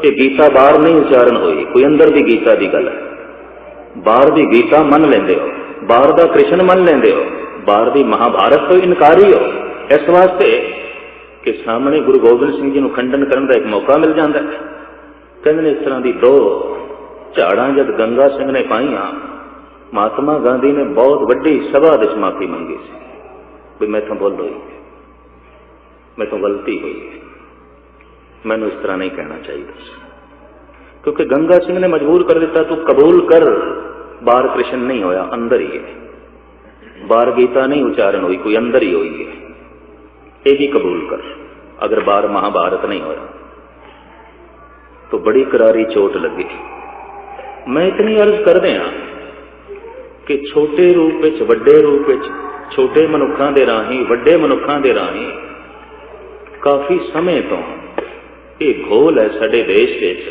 ये गीता बाहर नहीं उच्चारण हुई, कोई अंदर की गीता की गल है। बाहर की गीता मन लेंदे हो, बाहर का कृष्ण मन लेंदे हो, बाहर की महाभारत तो इनकारी हो, इस वास्ते कि सामने गुरु गोबिंद सिंह जी को खंडन करने का एक मौका मिल जाता है। कहते इस तरह की दो झाड़ा जब गंगा सिंह ने पाईयां, महात्मा गांधी ने बहुत वड्डी सभा विच माफी मंगी सी भी मैथों भुल हुई, मैथों गलती हुई, मैनू इस तरह नहीं कहना चाहिए, क्योंकि गंगा सिंह ने मजबूर कर दिता, तू कबूल कर बाहर कृष्ण नहीं होया, अंदर ही है। बाहर गीता नहीं उच्चारण हुई, कोई अंदर ही हुई है, ये भी कबूल कर। अगर बाहर महाभारत नहीं होया तो बड़ी करारी चोट लगी। मैं इतनी अर्ज कर दिया कि छोटे रूप विच वड्डे रूप विच, छोटे मनुखां दे राही वड्डे मनुखां दे राही काफी समय तो ये घोल है साडे देश विच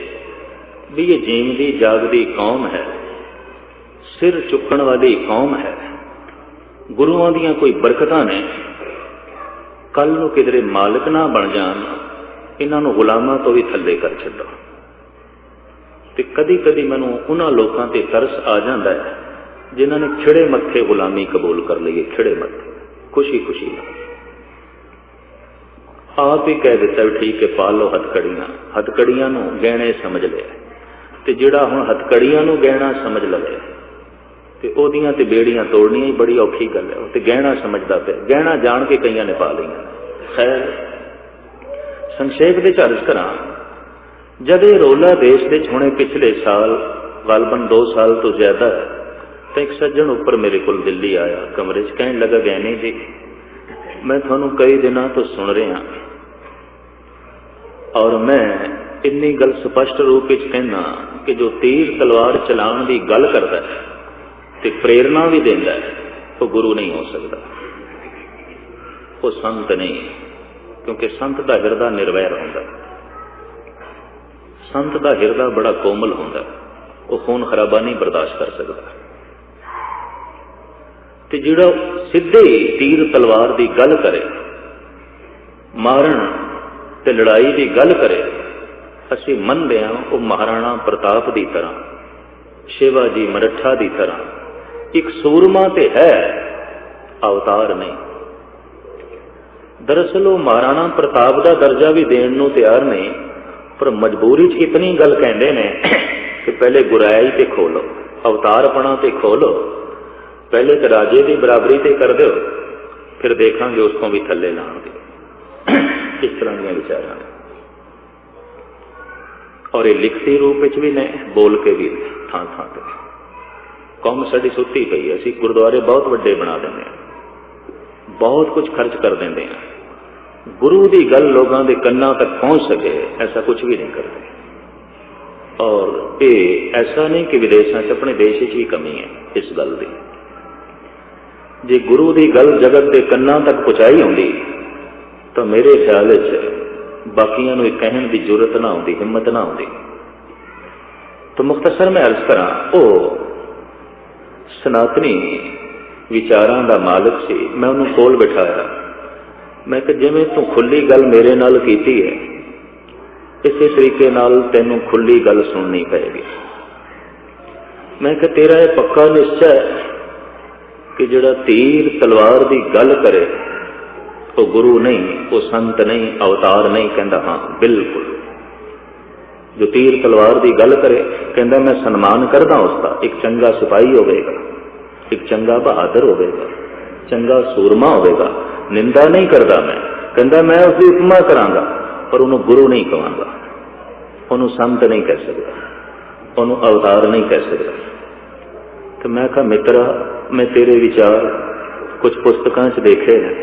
भी ये जीवदी जागदी कौम है, सिर चुकण वाली कौम है। गुरुआं दियां कोई बरकतां ने, कल नूं किधरे मालिक ना बन जान, इन्हां नूं गुलामां तो भी थल्ले कर छड्डो। ते कदी कदी मैनूं उन्हां लोकां ते तरस आ जांदा है जिन्हां ने खिड़े मत्थे गुलामी कबूल कर लई, खिड़े मत्थे खुशी खुशी नाल आप ही कह दिता भी ठीक है पा लो हथकड़ियां, हथकड़ियां गहने समझ लिया, ते जिहड़ा हुण हथकड़ियां गहना समझ लवे ਤੇ ਉਹਦੀਆਂ ਤੇ ਬੇੜੀਆਂ ਤੋੜਨੀਆਂ ਹੀ ਬੜੀ ਔਖੀ ਗੱਲ ਹੈ। ਉਹ ਤੇ ਗਹਿਣਾ ਸਮਝਦਾ ਪਿਆ, ਗਹਿਣਾ ਜਾਣ ਕੇ ਕਈਆਂ ਨੇ ਪਾ ਲਈਆਂ। ਖੈਰ ਸੰਖੇਪ ਦੇ ਝਰਜ ਕਰਾਂ, ਜਦ ਇਹ ਰੌਲਾ ਦੇਸ਼ ਦੇ ਹੁਣੇ ਪਿਛਲੇ ਸਾਲ ਗਲਬਨ 2 ਸਾਲ ਤੋਂ ਜ਼ਿਆਦਾ ਤਾਂ ਇੱਕ ਸੱਜਣ ਉੱਪਰ ਮੇਰੇ ਕੋਲ ਦਿੱਲੀ ਆਇਆ, ਕਮਰੇ 'ਚ ਕਹਿਣ ਲੱਗਾ, ਗੈਨੀ ਜੀ ਮੈਂ ਤੁਹਾਨੂੰ ਕਈ ਦਿਨਾਂ ਤੋਂ ਸੁਣ ਰਿਹਾ ਔਰ ਮੈਂ ਇੰਨੀ ਗੱਲ ਸਪਸ਼ਟ ਰੂਪ ਵਿੱਚ ਕਹਿਣਾ ਕਿ ਜੋ ਤੀਰ ਤਲਵਾਰ ਚਲਾਉਣ ਦੀ ਗੱਲ ਕਰਦਾ ਤੇ ਪ੍ਰੇਰਨਾ ਵੀ ਦਿੰਦਾ ਉਹ ਗੁਰੂ ਨਹੀਂ ਹੋ ਸਕਦਾ, ਉਹ ਸੰਤ ਨਹੀਂ। ਕਿਉਂਕਿ ਸੰਤ ਦਾ ਹਿਰਦਾ ਨਿਰਵੈਰ ਹੁੰਦਾ, ਸੰਤ ਦਾ ਹਿਰਦਾ ਬੜਾ ਕੋਮਲ ਹੁੰਦਾ, ਉਹ ਖੂਨ ਖਰਾਬਾ ਨਹੀਂ ਬਰਦਾਸ਼ਤ ਕਰ ਸਕਦਾ। ਤੇ ਜਿਹੜਾ ਸਿੱਧੇ ਤੀਰ ਤਲਵਾਰ ਦੀ ਗੱਲ ਕਰੇ, ਮਾਰਨ ਤੇ ਲੜਾਈ ਦੀ ਗੱਲ ਕਰੇ, ਅਸੀਂ ਮੰਨਦੇ ਹਾਂ ਉਹ ਮਹਾਰਾਣਾ ਪ੍ਰਤਾਪ ਦੀ ਤਰ੍ਹਾਂ, ਸ਼ਿਵਾਜੀ ਮਰੱਠਾ ਦੀ ਤਰ੍ਹਾਂ ਇੱਕ ਸੂਰਮਾ ਤੇ ਹੈ, ਅਵਤਾਰ ਨਹੀਂ। ਦਰਅਸਲ ਉਹ ਮਹਾਰਾਣਾ ਪ੍ਰਤਾਪ ਦਾ ਦਰਜਾ ਵੀ ਦੇਣ ਨੂੰ ਤਿਆਰ ਨਹੀਂ, ਪਰ ਮਜਬੂਰੀ 'ਚ ਇਤਨੀ ਗੱਲ ਕਹਿੰਦੇ ਨੇ ਕਿ ਪਹਿਲੇ ਗੁਰਾਈ ਤੇ ਖੋਲੋ, ਅਵਤਾਰਪਣਾ ਤੇ ਖੋਲੋ, ਪਹਿਲੇ ਤਾਂ ਰਾਜੇ ਦੀ ਬਰਾਬਰੀ ਤੇ ਕਰ ਦਿਓ, ਫਿਰ ਦੇਖਾਂਗੇ ਉਸ ਤੋਂ ਵੀ ਥੱਲੇ ਲਾਉਣਗੇ। ਇਸ ਤਰ੍ਹਾਂ ਦੀਆਂ ਵਿਚਾਰਾਂ ਨੇ ਔਰ ਇਹ ਲਿਖਤੀ ਰੂਪ ਵਿੱਚ ਵੀ ਨੇ, ਬੋਲ ਕੇ ਵੀ ਥਾਂ ਥਾਂ ਤੇ। ਕੌਮ ਸਾਡੀ ਸੁੱਤੀ ਪਈ ਹੈ, ਅਸੀਂ ਗੁਰਦੁਆਰੇ ਬਹੁਤ ਵੱਡੇ ਬਣਾ ਦਿੰਦੇ ਹਾਂ, ਬਹੁਤ ਕੁਝ ਖਰਚ ਕਰ ਦਿੰਦੇ ਹਾਂ, ਗੁਰੂ ਦੀ ਗੱਲ ਲੋਕਾਂ ਦੇ ਕੰਨਾਂ ਤੱਕ ਪਹੁੰਚ ਸਕੇ ਐਸਾ ਕੁਝ ਵੀ ਨਹੀਂ ਕਰਦੇ। ਔਰ ਇਹ ਐਸਾ ਨਹੀਂ ਕਿ ਵਿਦੇਸ਼ਾਂ 'ਚ, ਆਪਣੇ ਦੇਸ਼ 'ਚ ਵੀ ਕਮੀ ਹੈ ਇਸ ਗੱਲ ਦੀ। ਜੇ ਗੁਰੂ ਦੀ ਗੱਲ ਜਗਤ ਦੇ ਕੰਨਾਂ ਤੱਕ ਪਹੁੰਚਾਈ ਹੁੰਦੀ ਤਾਂ ਮੇਰੇ ਖਿਆਲ ਵਿੱਚ ਬਾਕੀਆਂ ਨੂੰ ਇਹ ਕਹਿਣ ਦੀ ਜ਼ਰੂਰਤ ਨਾ ਹੁੰਦੀ, ਹਿੰਮਤ ਨਾ ਹੁੰਦੀ। ਤਾਂ ਮੁਖਤਸਰ ਮੈਂ ਅਰਜ਼ ਕਰਾਂ, ਉਹ ਸਨਾਤਨੀ ਵਿਚਾਰਾਂ ਦਾ ਮਾਲਕ ਸੀ। ਮੈਂ ਉਹਨੂੰ ਕੋਲ ਬਿਠਾਇਆ, ਮੈਂ ਕਿਹਾ ਜਿਵੇਂ ਤੂੰ ਖੁੱਲੀ ਗੱਲ ਮੇਰੇ ਨਾਲ ਕੀਤੀ ਹੈ, ਇਸੇ ਤਰੀਕੇ ਨਾਲ ਤੈਨੂੰ ਖੁੱਲੀ ਗੱਲ ਸੁਣਨੀ ਪਏਗੀ। ਮੈਂ ਕਿਹਾ ਤੇਰਾ ਇਹ ਪੱਕਾ ਨਿਸ਼ਚਾ ਹੈ ਕਿ ਜਿਹੜਾ ਤੀਰ ਤਲਵਾਰ ਦੀ ਗੱਲ ਕਰੇ ਉਹ ਗੁਰੂ ਨਹੀਂ, ਉਹ ਸੰਤ ਨਹੀਂ, ਅਵਤਾਰ ਨਹੀਂ? ਕਹਿੰਦਾ ਹਾਂ ਬਿਲਕੁਲ। ਜੋ ਤੀਰ ਤਲਵਾਰ ਦੀ ਗੱਲ ਕਰੇ, ਕਹਿੰਦਾ ਮੈਂ ਸਨਮਾਨ ਕਰਦਾ ਉਸਦਾ, ਇੱਕ ਚੰਗਾ ਸਿਪਾਹੀ ਹੋਵੇਗਾ, ਇੱਕ ਚੰਗਾ ਬਹਾਦਰ ਹੋਵੇਗਾ, ਚੰਗਾ ਸੂਰਮਾ ਹੋਵੇਗਾ, ਨਿੰਦਾ ਨਹੀਂ ਕਰਦਾ ਮੈਂ। ਕਹਿੰਦਾ ਮੈਂ ਉਸਦੀ ਉਪਮਾ ਕਰਾਂਗਾ, ਪਰ ਉਹਨੂੰ ਗੁਰੂ ਨਹੀਂ ਕਹਾਂਗਾ, ਉਹਨੂੰ ਸੰਤ ਨਹੀਂ ਕਹਿ ਸਕਦਾ, ਉਹਨੂੰ ਅਵਤਾਰ ਨਹੀਂ ਕਹਿ ਸਕਦਾ। ਤੇ ਮੈਂ ਕਿਹਾ ਮਿੱਤਰਾ, ਮੈਂ ਤੇਰੇ ਵਿਚਾਰ ਕੁਝ ਪੁਸਤਕਾਂ 'ਚ ਦੇਖੇ ਨੇ,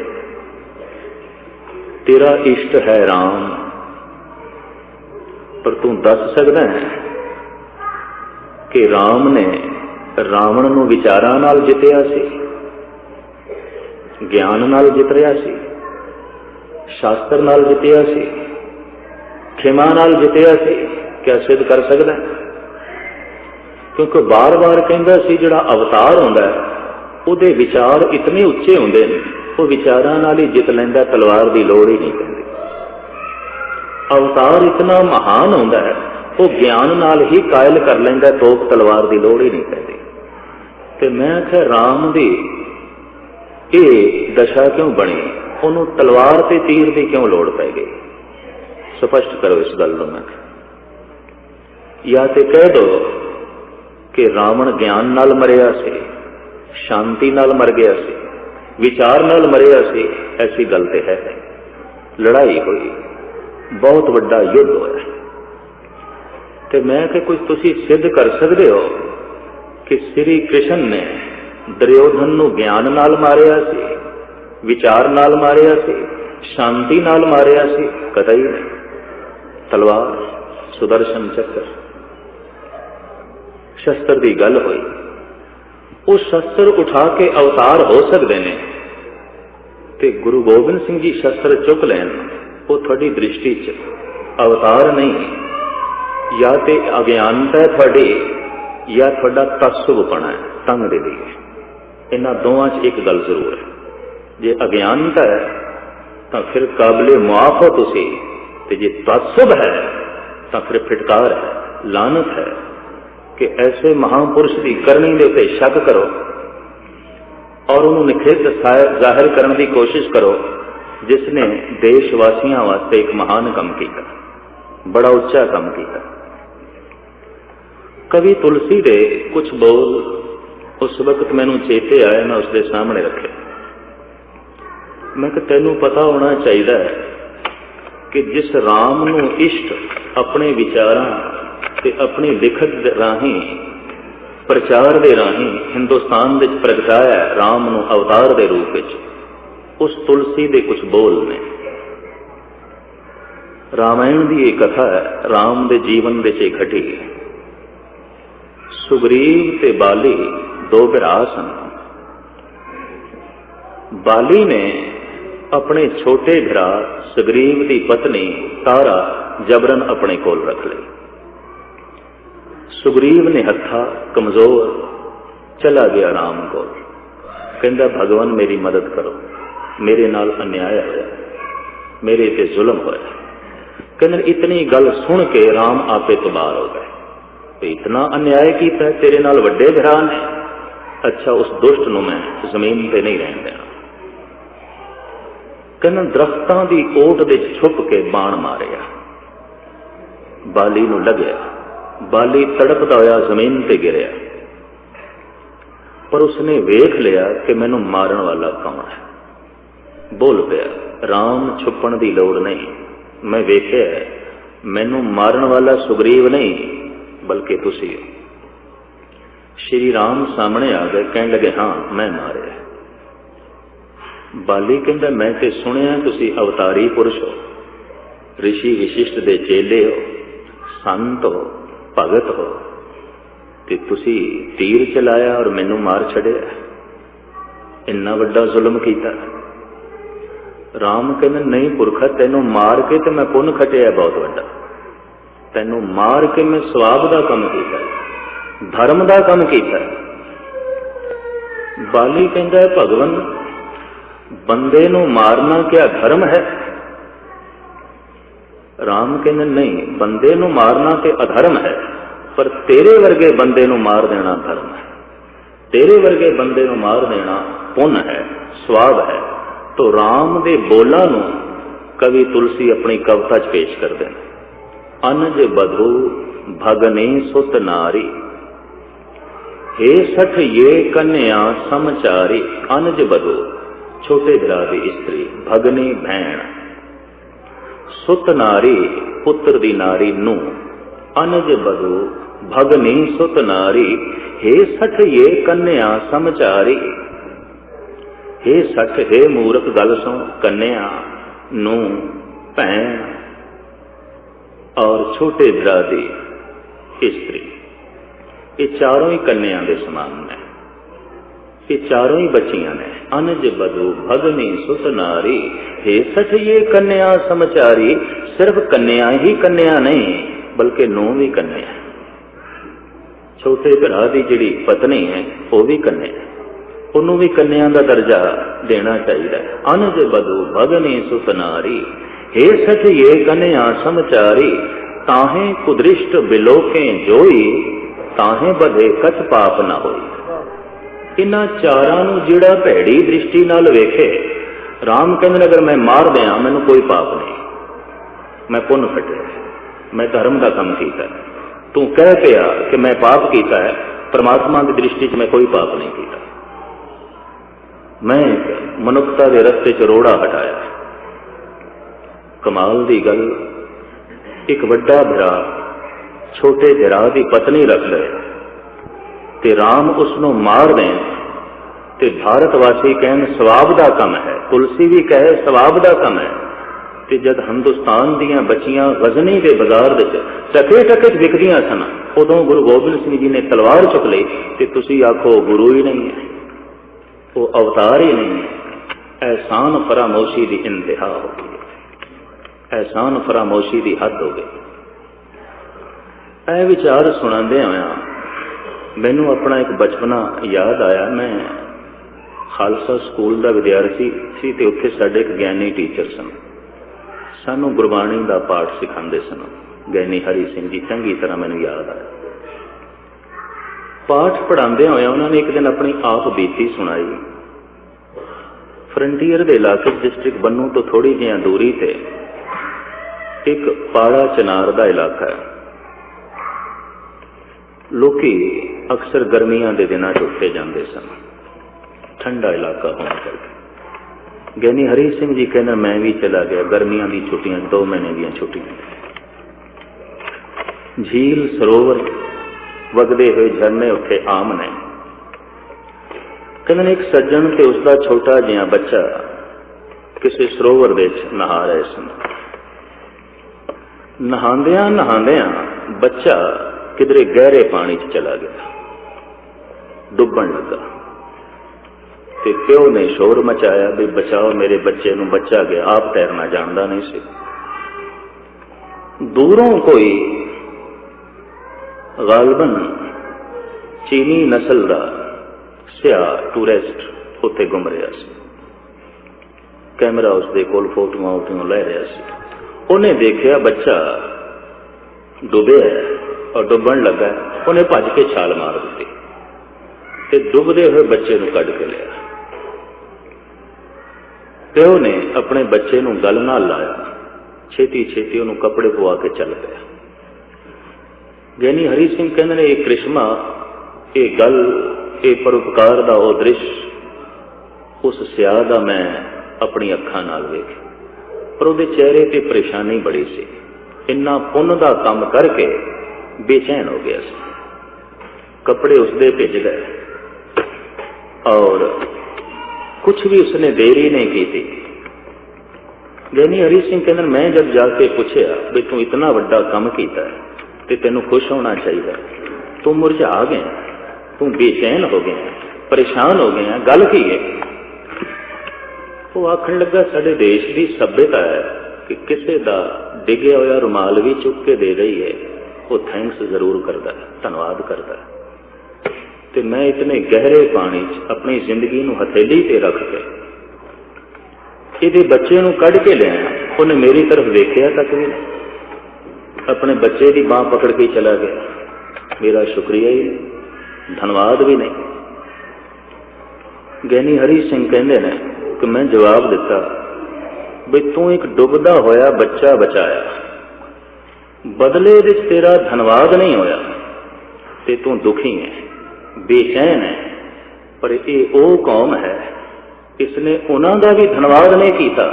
ਤੇਰਾ ਇਸ਼ਟ ਹੈ ਰਾਮ, ਪਰ ਤੂੰ ਦੱਸ ਸਕਦਾ ਹੈ ਕਿ ਰਾਮ ਨੇ ਰਾਵਣ ਨੂੰ ਵਿਚਾਰਾਂ ਨਾਲ ਜਿੱਤਿਆ ਸੀ, ਗਿਆਨ ਨਾਲ ਜਿੱਤ ਰਿਹਾ ਸੀ, ਸ਼ਾਸਤਰ ਨਾਲ ਜਿੱਤਿਆ ਸੀ, ਖਿਮਾ ਨਾਲ ਜਿੱਤਿਆ ਸੀ? ਕਿਆ ਸਿੱਧ ਕਰ ਸਕਦਾ? ਕਿਉਂਕਿ ਬਾਰ-ਬਾਰ ਕਹਿੰਦਾ ਸੀ ਜਿਹੜਾ ਅਵਤਾਰ ਹੁੰਦਾ ਉਹਦੇ ਵਿਚਾਰ ਇਤਨੇ ਉੱਚੇ ਹੁੰਦੇ ਨੇ, ਉਹ ਵਿਚਾਰਾਂ ਨਾਲ ਹੀ ਜਿੱਤ ਲੈਂਦਾ, ਤਲਵਾਰ ਦੀ ਲੋੜ ਹੀ ਨਹੀਂ ਪੈਂਦੀ। ਅਵਤਾਰ ਇਤਨਾ ਮਹਾਨ ਹੁੰਦਾ ਹੈ, ਉਹ ਗਿਆਨ ਨਾਲ ਹੀ ਕਾਇਲ ਕਰ ਲੈਂਦਾ, ਤੋਪ ਤਲਵਾਰ ਦੀ ਲੋੜ ਹੀ ਨਹੀਂ ਪੈਂਦੀ। ਤੇ ਮੈਂ ਕਿਹਾ ਰਾਮ ਦੀ ਇਹ ਦਸ਼ਾ ਕਿਉਂ ਬਣੀ, ਉਹਨੂੰ ਤਲਵਾਰ ਤੇ ਤੀਰ ਦੀ ਕਿਉਂ ਲੋੜ ਪੈ ਗਈ? ਸਪਸ਼ਟ ਕਰੋ ਇਸ ਗੱਲ ਨੂੰ। ਮੈਂ ਜਾਂ ਤੇ ਕਹਿ ਦੋ ਕਿ ਰਾਵਣ ਗਿਆਨ ਨਾਲ ਮਰਿਆ ਸੀ, ਸ਼ਾਂਤੀ ਨਾਲ ਮਰ ਗਿਆ ਸੀ, ਵਿਚਾਰ ਨਾਲ ਮਰਿਆ ਸੀ, ਐਸੀ ਗੱਲ ਤੇ ਹੈ ਨਹੀਂ। ਲੜਾਈ ਹੋਈ, ਬਹੁਤ ਵੱਡਾ ਯੁੱਧ ਹੋਇਆ। ਤੇ ਮੈਂ ਕਿ ਕੁਝ ਤੁਸੀਂ ਸਿੱਧ ਕਰ ਸਕਦੇ ਹੋ ਕਿ ਸ੍ਰੀ ਕ੍ਰਿਸ਼ਨ ਨੇ ਦੁਰਯੋਧਨ ਨੂੰ ਗਿਆਨ ਨਾਲ ਮਾਰਿਆ ਸੀ, ਵਿਚਾਰ ਨਾਲ ਮਾਰਿਆ ਸੀ, ਸ਼ਾਂਤੀ ਨਾਲ ਮਾਰਿਆ ਸੀ? ਕਤਈ ਨਹੀਂ। ਤਲਵਾਰ, ਸੁਦਰਸ਼ਨ ਚੱਕਰ, ਸ਼ਸਤਰ ਦੀ ਗੱਲ ਹੋਈ। ਉਹ ਸ਼ਸਤਰ ਉਠਾ ਕੇ ਅਵਤਾਰ ਹੋ ਸਕਦੇ ਨੇ, ਤੇ ਗੁਰੂ ਗੋਬਿੰਦ ਸਿੰਘ ਜੀ ਸ਼ਸਤਰ ਚੁੱਕ ਲੈਣ, ਉਹ ਤੁਹਾਡੀ ਦ੍ਰਿਸ਼ਟੀ 'ਚ ਅਵਤਾਰ ਨਹੀਂ, ਜਾਂ ਤੇ ਅਗਿਆਨਤਾ ਹੈ ਤੁਹਾਡੀ, ਜਾਂ ਤੁਹਾਡਾ ਤਸੁਬਪਣਾ ਹੈ, ਤੰਗ ਦੇ ਲਈ। ਇਹਨਾਂ ਦੋਵਾਂ 'ਚ ਇੱਕ ਗੱਲ ਜ਼ਰੂਰ ਹੈ, ਜੇ ਅਗਿਆਨਤਾ ਹੈ ਤਾਂ ਫਿਰ ਕਾਬਲੇ ਮੁਆਫ ਹੋ ਤੁਸੀਂ, ਤੇ ਜੇ ਤਸੁਬ ਹੈ ਤਾਂ ਫਿਰ ਫਿਟਕਾਰ ਹੈ, ਲਾਨਤ ਹੈ ਕਿ ਐਸੇ ਮਹਾਂਪੁਰਸ਼ ਦੀ ਕਰਨੀ ਦੇ ਉੱਤੇ ਸ਼ੱਕ ਕਰੋ ਔਰ ਉਹਨੂੰ ਨਿਖੇਧ ਜ਼ਾਹਿਰ ਕਰਨ ਦੀ ਕੋਸ਼ਿਸ਼ ਕਰੋ ਜਿਸ ਨੇ ਦੇਸ਼ ਵਾਸੀਆਂ ਵਾਸਤੇ ਇੱਕ ਮਹਾਨ ਕੰਮ ਕੀਤਾ, ਬੜਾ ਉੱਚਾ ਕੰਮ ਕੀਤਾ। ਕਵੀ ਤੁਲਸੀ ਦੇ ਕੁਝ ਬੋਲ उस वक्त मैनू चेते आया, मैं उसके सामने रखे। मैं कि तैनू पता होना चाहिए कि जिस राम नू इष्ट अपने विचारां ते अपनी लिखत राही प्रचार दे राही हिंदुस्तान विच प्रगटाया राम नू अवतार दे रूप विच, उस तुलसी दे कुछ बोल ने। रामायण की एक कथा है, राम दे जीवन दे च घटी। सुग्रीव ते बाली दो भरा सन। बाली ने अपने छोटे भरा सुग्रीव की पत्नी तारा जबरन अपने कोल रख ली। सुग्रीव ने हत्था कमजोर चला गया राम को, कहंदा भगवान मेरी मदद करो, मेरे नाल अन्याय होया, मेरे ते जुल्म होया। कहंदे इतनी गल सुन के राम आपे तबार हो गए, इतना अन्याय किया तेरे नाल वड्डे भरा ने, अच्छा उस दुष्ट नूं मैं जमीन ते नहीं रहन देना। कहंदे दरख्तां दी ओट दे छुप के बाण मारिया, बाली नूं लगया, बाली तड़पदा होया जमीन ते गिरिया, पर उसने वेख लिया कि मैनू मारन वाला कौन है। बोल पिया राम छुपण की लोड़ नहीं, मैं वेख्या मैनू मारन वाला सुग्रीव नहीं बल्कि तुसी हो। श्री राम सामने आ गए, कहने लगे हाँ मैं मारे। बाली कहंदा मैं ते सुनिया तुसी अवतारी पुरुष हो, ऋषि विशिष्ट दे चेले हो, संत हो, भगत हो, ते तुसी तीर चलाया और मैनू मार छड़िया, इन्ना वड्डा जुल्म कीता। राम कहंदे नहीं पुरखा, तेनों मार के ते मैं पुन खटिया बहुत वड्डा, तेनों मार के मैं सवाब का काम किया, धर्म का काम किया। बाली कहंदा है भगवान बंदे नूं मारना क्या धर्म है? राम कहंदे नहीं, बंदे नूं मारना ते अधर्म है, पर तेरे वर्गे बंदे नूं मार देना धर्म है, तेरे वर्गे बंदे नूं मार देना पुण्य है, सवाब है। तो राम दे बोलां नूं कवि तुलसी अपनी कविता च पेश करते हैं। अनज बधू भगने सुत नारी, हे सठ ये कन्या समचारी। अनज बधू छोटे भरा दी स्त्री, भगनी भैण, सुत नारी पुत्र दी नारी नू। अनज बधू भगनी सुत नारी, हे सठ ये कन्या समचारी। हे सठ हे मूर्ख गल सुन, कन्या नू भैण और छोटे भरा दी स्त्री, ये चारों ही कन्या के समान ने, ये चारों ही बच्चियां ने। अनज बधू भगनी सुत नारी, हे सठ ये कन्या समचारी। सिर्फ कन्या ही कन्या नहीं बल्कि नू भी कन्या, छोटे भरा की जिहड़ी पत्नी है वह भी कन्या, उन्होंने भी कन्या का दर्जा देना चाहिए। अनज बधू भगनी सुत नारी, हे सठ ये कन्या समचारी। ताहे कुदृष्ट बिलोके जोई, ताहे बधे कछ पाप ना होई। इन्हां चारां नूं जिहड़ा भैड़ी दृष्टि नाल वेखे, राम कहंदे अगर मैं मार दियां मैनूं कोई पाप नहीं, मैं पुण्य खटिया, मैं धर्म का काम कीता। तू कह पिया कि मैं पाप कीता है, परमात्मा की दृष्टि च मैं कोई पाप नहीं कीता, मैं मनुखता के रस्ते च रोड़ा हटाया। कमाल की गल, एक वड्डा भरा छोटे भरा की पत्नी रख ले ते राम उसनों मार दें ते भारतवासी कहन सवाब का काम है, तुलसी भी कहे सवाब का काम है। ते जद हिंदुस्तान दीयां बच्चियां गजनी के बाजार टके टके विकदियां सन, उदों गुरु गोबिंद सिंह जी ने तलवार चुक ली ते तुसी आखो गुरु ही नहीं है, वो अवतार ही नहीं है। एहसान फरामोशी की इंतहा हो गई, एहसान फरामोशी की हद हो गई। यह विचार सुनांदे होया मैनू अपना एक बचपना याद आया। मैं खालसा स्कूल का विद्यार्थी सी ते उत्थे साडे एक ज्ञानी टीचर सन, सानू गुरबाणी का पाठ सिखाते सन, ज्ञानी हरि सिंह जी, चंगी तरह मैनू याद आया। पाठ पढ़ाते हुए उन्होंने एक दिन अपनी आप बीती सुनाई। फ्रंटियर के इलाके डिस्ट्रिक्ट बन्नू तो थोड़ी जी दूरी ते एक पाड़ा चनार का इलाका है। लोकी अक्सर गर्मियां के दिनों उत्ते जाते सन, ठंडा इलाका होने करके। ज्ञानी हरी सिंह जी कहना मैं भी चला गया, गर्मियां की छुट्टियां 2 महीने दी छुट्टियां, झील सरोवर वगदे हुए झरने उत्थे आम ने। कहते एक सज्जन ते उसका छोटा जिहा बच्चा किसी सरोवर दे नहा रहे सन। नहांदियां नहांदियां बच्चा किधरे गहरे पानी च चला गया, डुबन लगा। ते प्यो ने शोर मचाया भी बचाओ मेरे बच्चे नूं, बच्चा गया, आप तैरना जानता नहीं सी। दूरों कोई गालबन चीनी नस्ल का सिया टूरिस्ट उत्थे घूम रहा सी। कैमरा उसके कोल फोटोआं लै रहा सी। उन्हें देखा बच्चा डुबे और डुबन लगा, उन्हें भज के छाल मार दी ते डुबदे हुए बच्चे नूं कढ के लिया। प्यो ने अपने बच्चे नूं गल नाल लाया, छेती छेती उन्होंने कपड़े पवा के चल गया। ज्ञानी हरी सिंह कहते ने यह करिश्मा, ये गल, ये परोपकार का वह दृश्य उस सियाह का मैं अपनी अखां नाल वेखिया, पर उसके चेहरे ते परेशानी बड़ी सी। इन्ना पुण्य का काम करके बेचैन हो गया सी। कपड़े उसके भिज गए और कुछ भी उसने देरी नहीं की थी। ज्ञानी हरी सिंह कहते मैं जब जाके पूछया भी तू इतना बड़ा काम किया है तो तेनों खुश होना चाहिए, तू मुरझा गया, तू बेचैन हो गया, परेशान हो गया, गल की है? वो आखन लगा साडे देश की सभ्यता है कि किसी का डिगे होया रुमाल भी चुक के दे रही है, वो थैंक्स जरूर करता है, धन्यवाद करता है। तो मैं इतने गहरे पानी च अपनी जिंदगी नूं हथेली ते रख के ये बच्चे नूं कढ के लिया, उन्हें मेरी तरफ देखिया तक भी नहीं, अपने बच्चे की बांह पकड़ के चला गया, मेरा शुक्रिया ही धन्यवाद भी नहीं। ज्ञानी हरी सिंह कहते हैं कि मैं जवाब दिता भी तू एक डुबदा होया बच्चा बचाया, बदले विच तेरा धन्यवाद नहीं होया ते तू दुखी है, बेचैन है। पर यह वो कौम है इसने उन्हों का भी धन्यवाद नहीं किया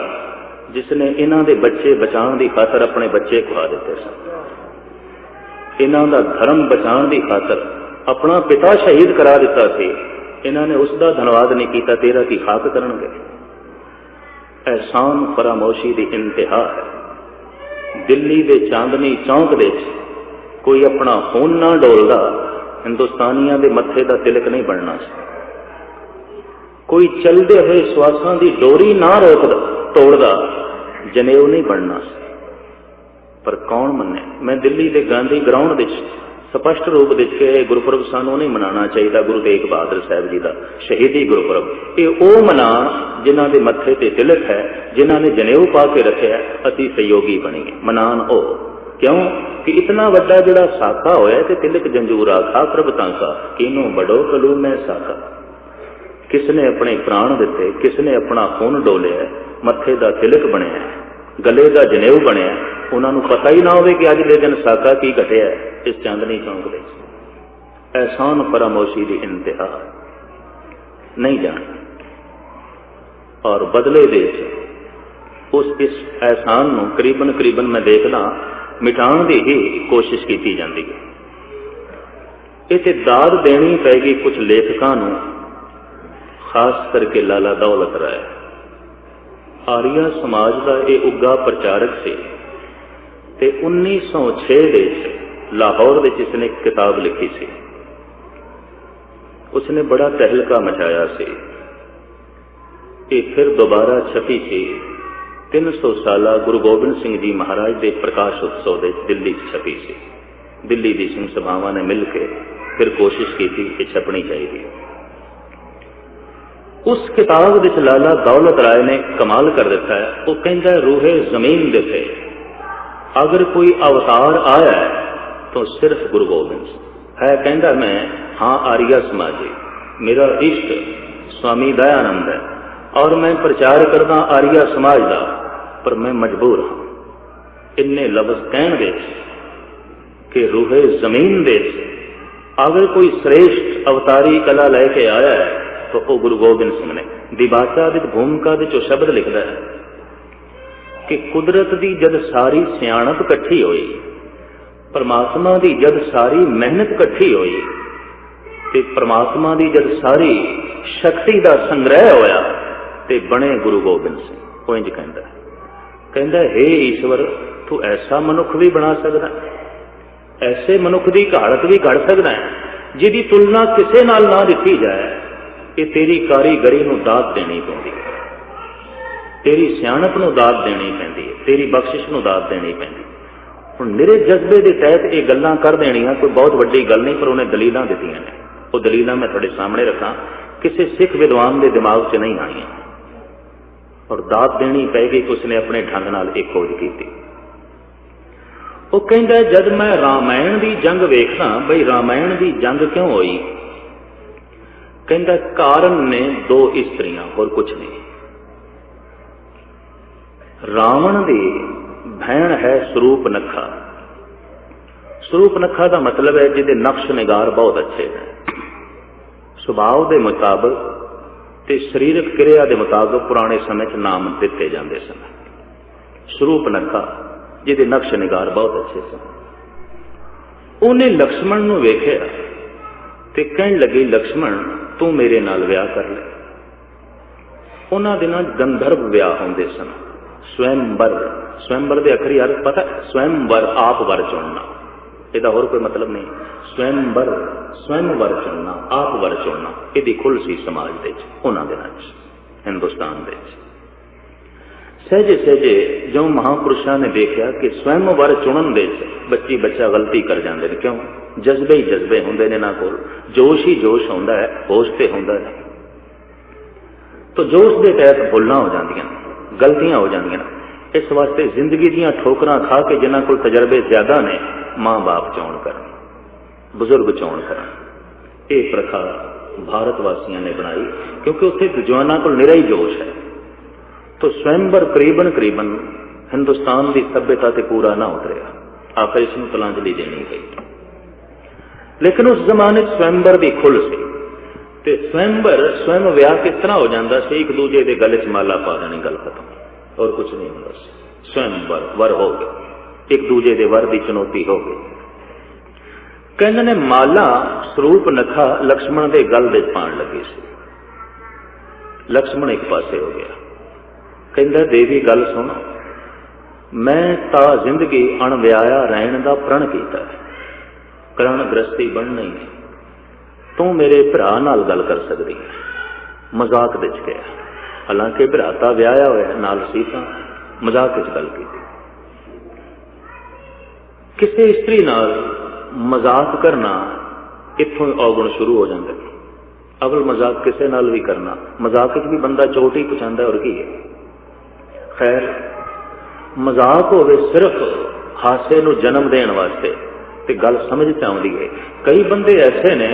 जिसने इन्हों के बच्चे बचाने की खातर अपने बच्चे खुआ दिते सन। इन्हों का धर्म बचाने की खातर अपना पिता शहीद करा दिता सी, इन्होंने उसका धन्यवाद नहीं किया, तेरा की खाक करनगे। एहसान फरामोशी की इंतहा है। दिल्ली के चांदनी चौक दे कोई अपना खून ना डोलदा हिंदुस्तानियों के मत्थे का तिलक नहीं बनना सी, कोई चलते हुए श्वासां की डोरी ना रोकदा तोड़दा जनेऊ नहीं बनना सी। पर कौन मने? मैं दिल्ली के गांधी ग्राउंड विच स्पष्ट रूप के गुरपुरब सानू नहीं मनाना चाहिए, गुरु तेग बहादुर साहब जी का शहीदी गुरपुरब। ये वो मना जिन्हों के मत्थे ते तिलक है, जिन्होंने जनेऊ पा के रखे है, अति सहयोगी बनीए। मनान ओ क्यों कि इतना वड्डा जिहड़ा साका होया ते तिलक जंजूरा खा प्रभ तांका, किनों बड़ो कलू मैं साका। किसने अपने प्राण दिते, किसने अपना खून डोलिया, मत्थे का तिलक बनया, गले का जनेऊ बनया, उन्होंने पता ही ना हो कि अज के दिन साका की घटिया इस चांदनी चौक में। एहसान फरामोशी की इंतहा नहीं जान और बदले देश उस इस एहसान नूं करीबन करीबन मैं देखदा मिटाण की ही कोशिश की जाती है। इसे दाद देनी पैगी कुछ लेखकों नूं, खास करके लाला दौलत राय आर्या समाज का यह उग्गा प्रचारक से। 1906 दे लाहौर में इसने एक किताब लिखी सी, उसने बड़ा तहलका मचाया सी। ये फिर दोबारा छपी थी 300 साला गुरु गोबिंद सिंह जी महाराज के प्रकाश उत्सव दे दिल्ली छपी सी। दिल्ली की सिंह सभावां ने मिल के फिर कोशिश की थी कि छपनी चाहिए। उस किताब विच लाला दौलत राय ने कमाल कर दिता है। वो कहता है रूहे जमीन दिखे अगर कोई अवतार आया है तो सिर्फ गुरु गोबिंद है। कहता मैं हाँ आर्या समाजी, मेरा इष्ट स्वामी दयानंद है और मैं प्रचार करदा आर्या समाज का, पर मैं मजबूर हाँ इन्ने लफ्ज कहण दे कि रूहे जमीन दे अगर कोई श्रेष्ठ अवतारी कला लैके आया है तो वह गुरु गोबिंद सिंह ने। दिबाचा विच भूमिका विच शब्द लिखता है कि कुदरत की जद सारी सियाणप इकट्ठी हुई, परमात्मा की जद सारी मेहनत इकट्ठी हुई, ते परमात्मा की जद सारी शक्ति का संग्रह होया ते बने गुरु गोबिंद सिंह। वो इंज कहता हे ईश्वर, तू ऐसा मनुख भी बना सकदा, ऐसे मनुख की घाड़त भी घड़ सकदा है जिहदी तुलना किसे नाल ना दिती जाए। ये तेरी कारीगरी नूं दात देनी पैंदी है, तेरी सियाणप नूं दात देनी पैंदी है, तेरी बख्शिश नूं दात देनी पैंदी। हुण मेरे जज्बे के तहत ये गल्लां कर देनियां कोई बहुत वड्डी गल नहीं, पर उन्हें दलीलां दित्तियां ने। वो दलीलां मैं तुहाडे सामने रखां, किसी सिख विद्वान के दिमाग च नहीं आईयां, और दात देनी पै गई। उसने अपने ढंग नाल एक खोज की। वो कहता जद मैं रामायण की जंग वेखदा, बई रामायण की जंग क्यों हुई, कहता कारण ने दो इस्त्रियां, और कुछ नहीं। रावण की भैन है सुरूपनखा। सुरूपनखा का मतलब है जिहदे नक्श निगार बहुत अच्छे हैं, सुभाव के मुताबिक ते शरीरक क्रिया के मुताबिक पुराने समय च नाम दिते जाते सन। सुरूपनखा जिहदे नक्श निगार बहुत अच्छे सन। उन्हें लक्ष्मण नूं वेखिया ते कहण लगी, लक्ष्मण तू मेरे नाल विआह कर ले। उन्हां दिनां गंधर्व विआह होंदे सन। स्वयंवर, स्वयंवर के अखरी अर्थ पता? स्वयंवर आप वर चुनना, ਇਹਦਾ ਹੋਰ कोई मतलब नहीं। स्वयंवर, स्वयं वर चुनना, आप वर चुनना, ਇਹਦੀ खुल सी समाज ਦੇ ਵਿੱਚ ਉਹਨਾਂ ਦਿਨਾਂ 'ਚ, हिंदुस्तान ਦੇ ਵਿੱਚ। सहजे सहजे जो महापुरुषों ने देखा कि स्वयं वर चुनन दे बच्ची बच्चा गलती कर जाते हैं। क्यों? जज्बे ही जज्बे होंगे ने, इन्हां कोल जोश ही जोश होंदा है, होश ते होंदा है। तो जोश के तहत भुल्लां हो जांदियां, गलतियां हो जांदियां। इस वास्ते जिंदगी दीयां ठोकरां खा के जिन्हां कोल तजर्बे ज्यादा ने, माँ बाप चोण करन, बुजुर्ग चोण करन। ये प्रथा भारतवासियों ने बनाई क्योंकि उत्थे जवानों को निरा ही जोश है। तो स्वयंवर करीबन करीबन हिंदुस्तान की सभ्यता से पूरा ना उतरिया, आखिर इसनूं तलांजलि देनी गई। लेकिन उस जमाने स्वयंवर की खुल सी, ते स्वयंवर स्वयं विआह किस तरह हो जाता सी, एक दूजे के गले च माला पा देनी, गल खत्म, और कुछ नहीं होंदा सी। स्वयंवर वर हो गया, एक दूजे के वर की चुनौती हो गई। कहने ने माला सुरूपनखा लक्ष्मण के गल विच पाण लगी सी। लक्ष्मण एक पासे हो गया, कहंदा देवी गल सुन, मैं ता जिंदगी अणविआया रहन का प्रण किया, करण गृहस्थी बनना ही नहीं, तू मेरे भरा नाल गल कर सकदी है। मजाक विच गया, हालांकि भरा तां विआया होया नाल सी, तां मजाक विच गल की। किसी इस्त्री नाल मजाक करना इत्थों अवगुण शुरू हो जाते। अवल मजाक किसी नाल भी करना, मजाक भी बंदा चोट ही पहुंचाता है, और की है। खैर मजाक होवे सिर्फ हासे नूं जन्म देण वास्ते ते गल समझ च आउंदी है। कई बंदे ऐसे ने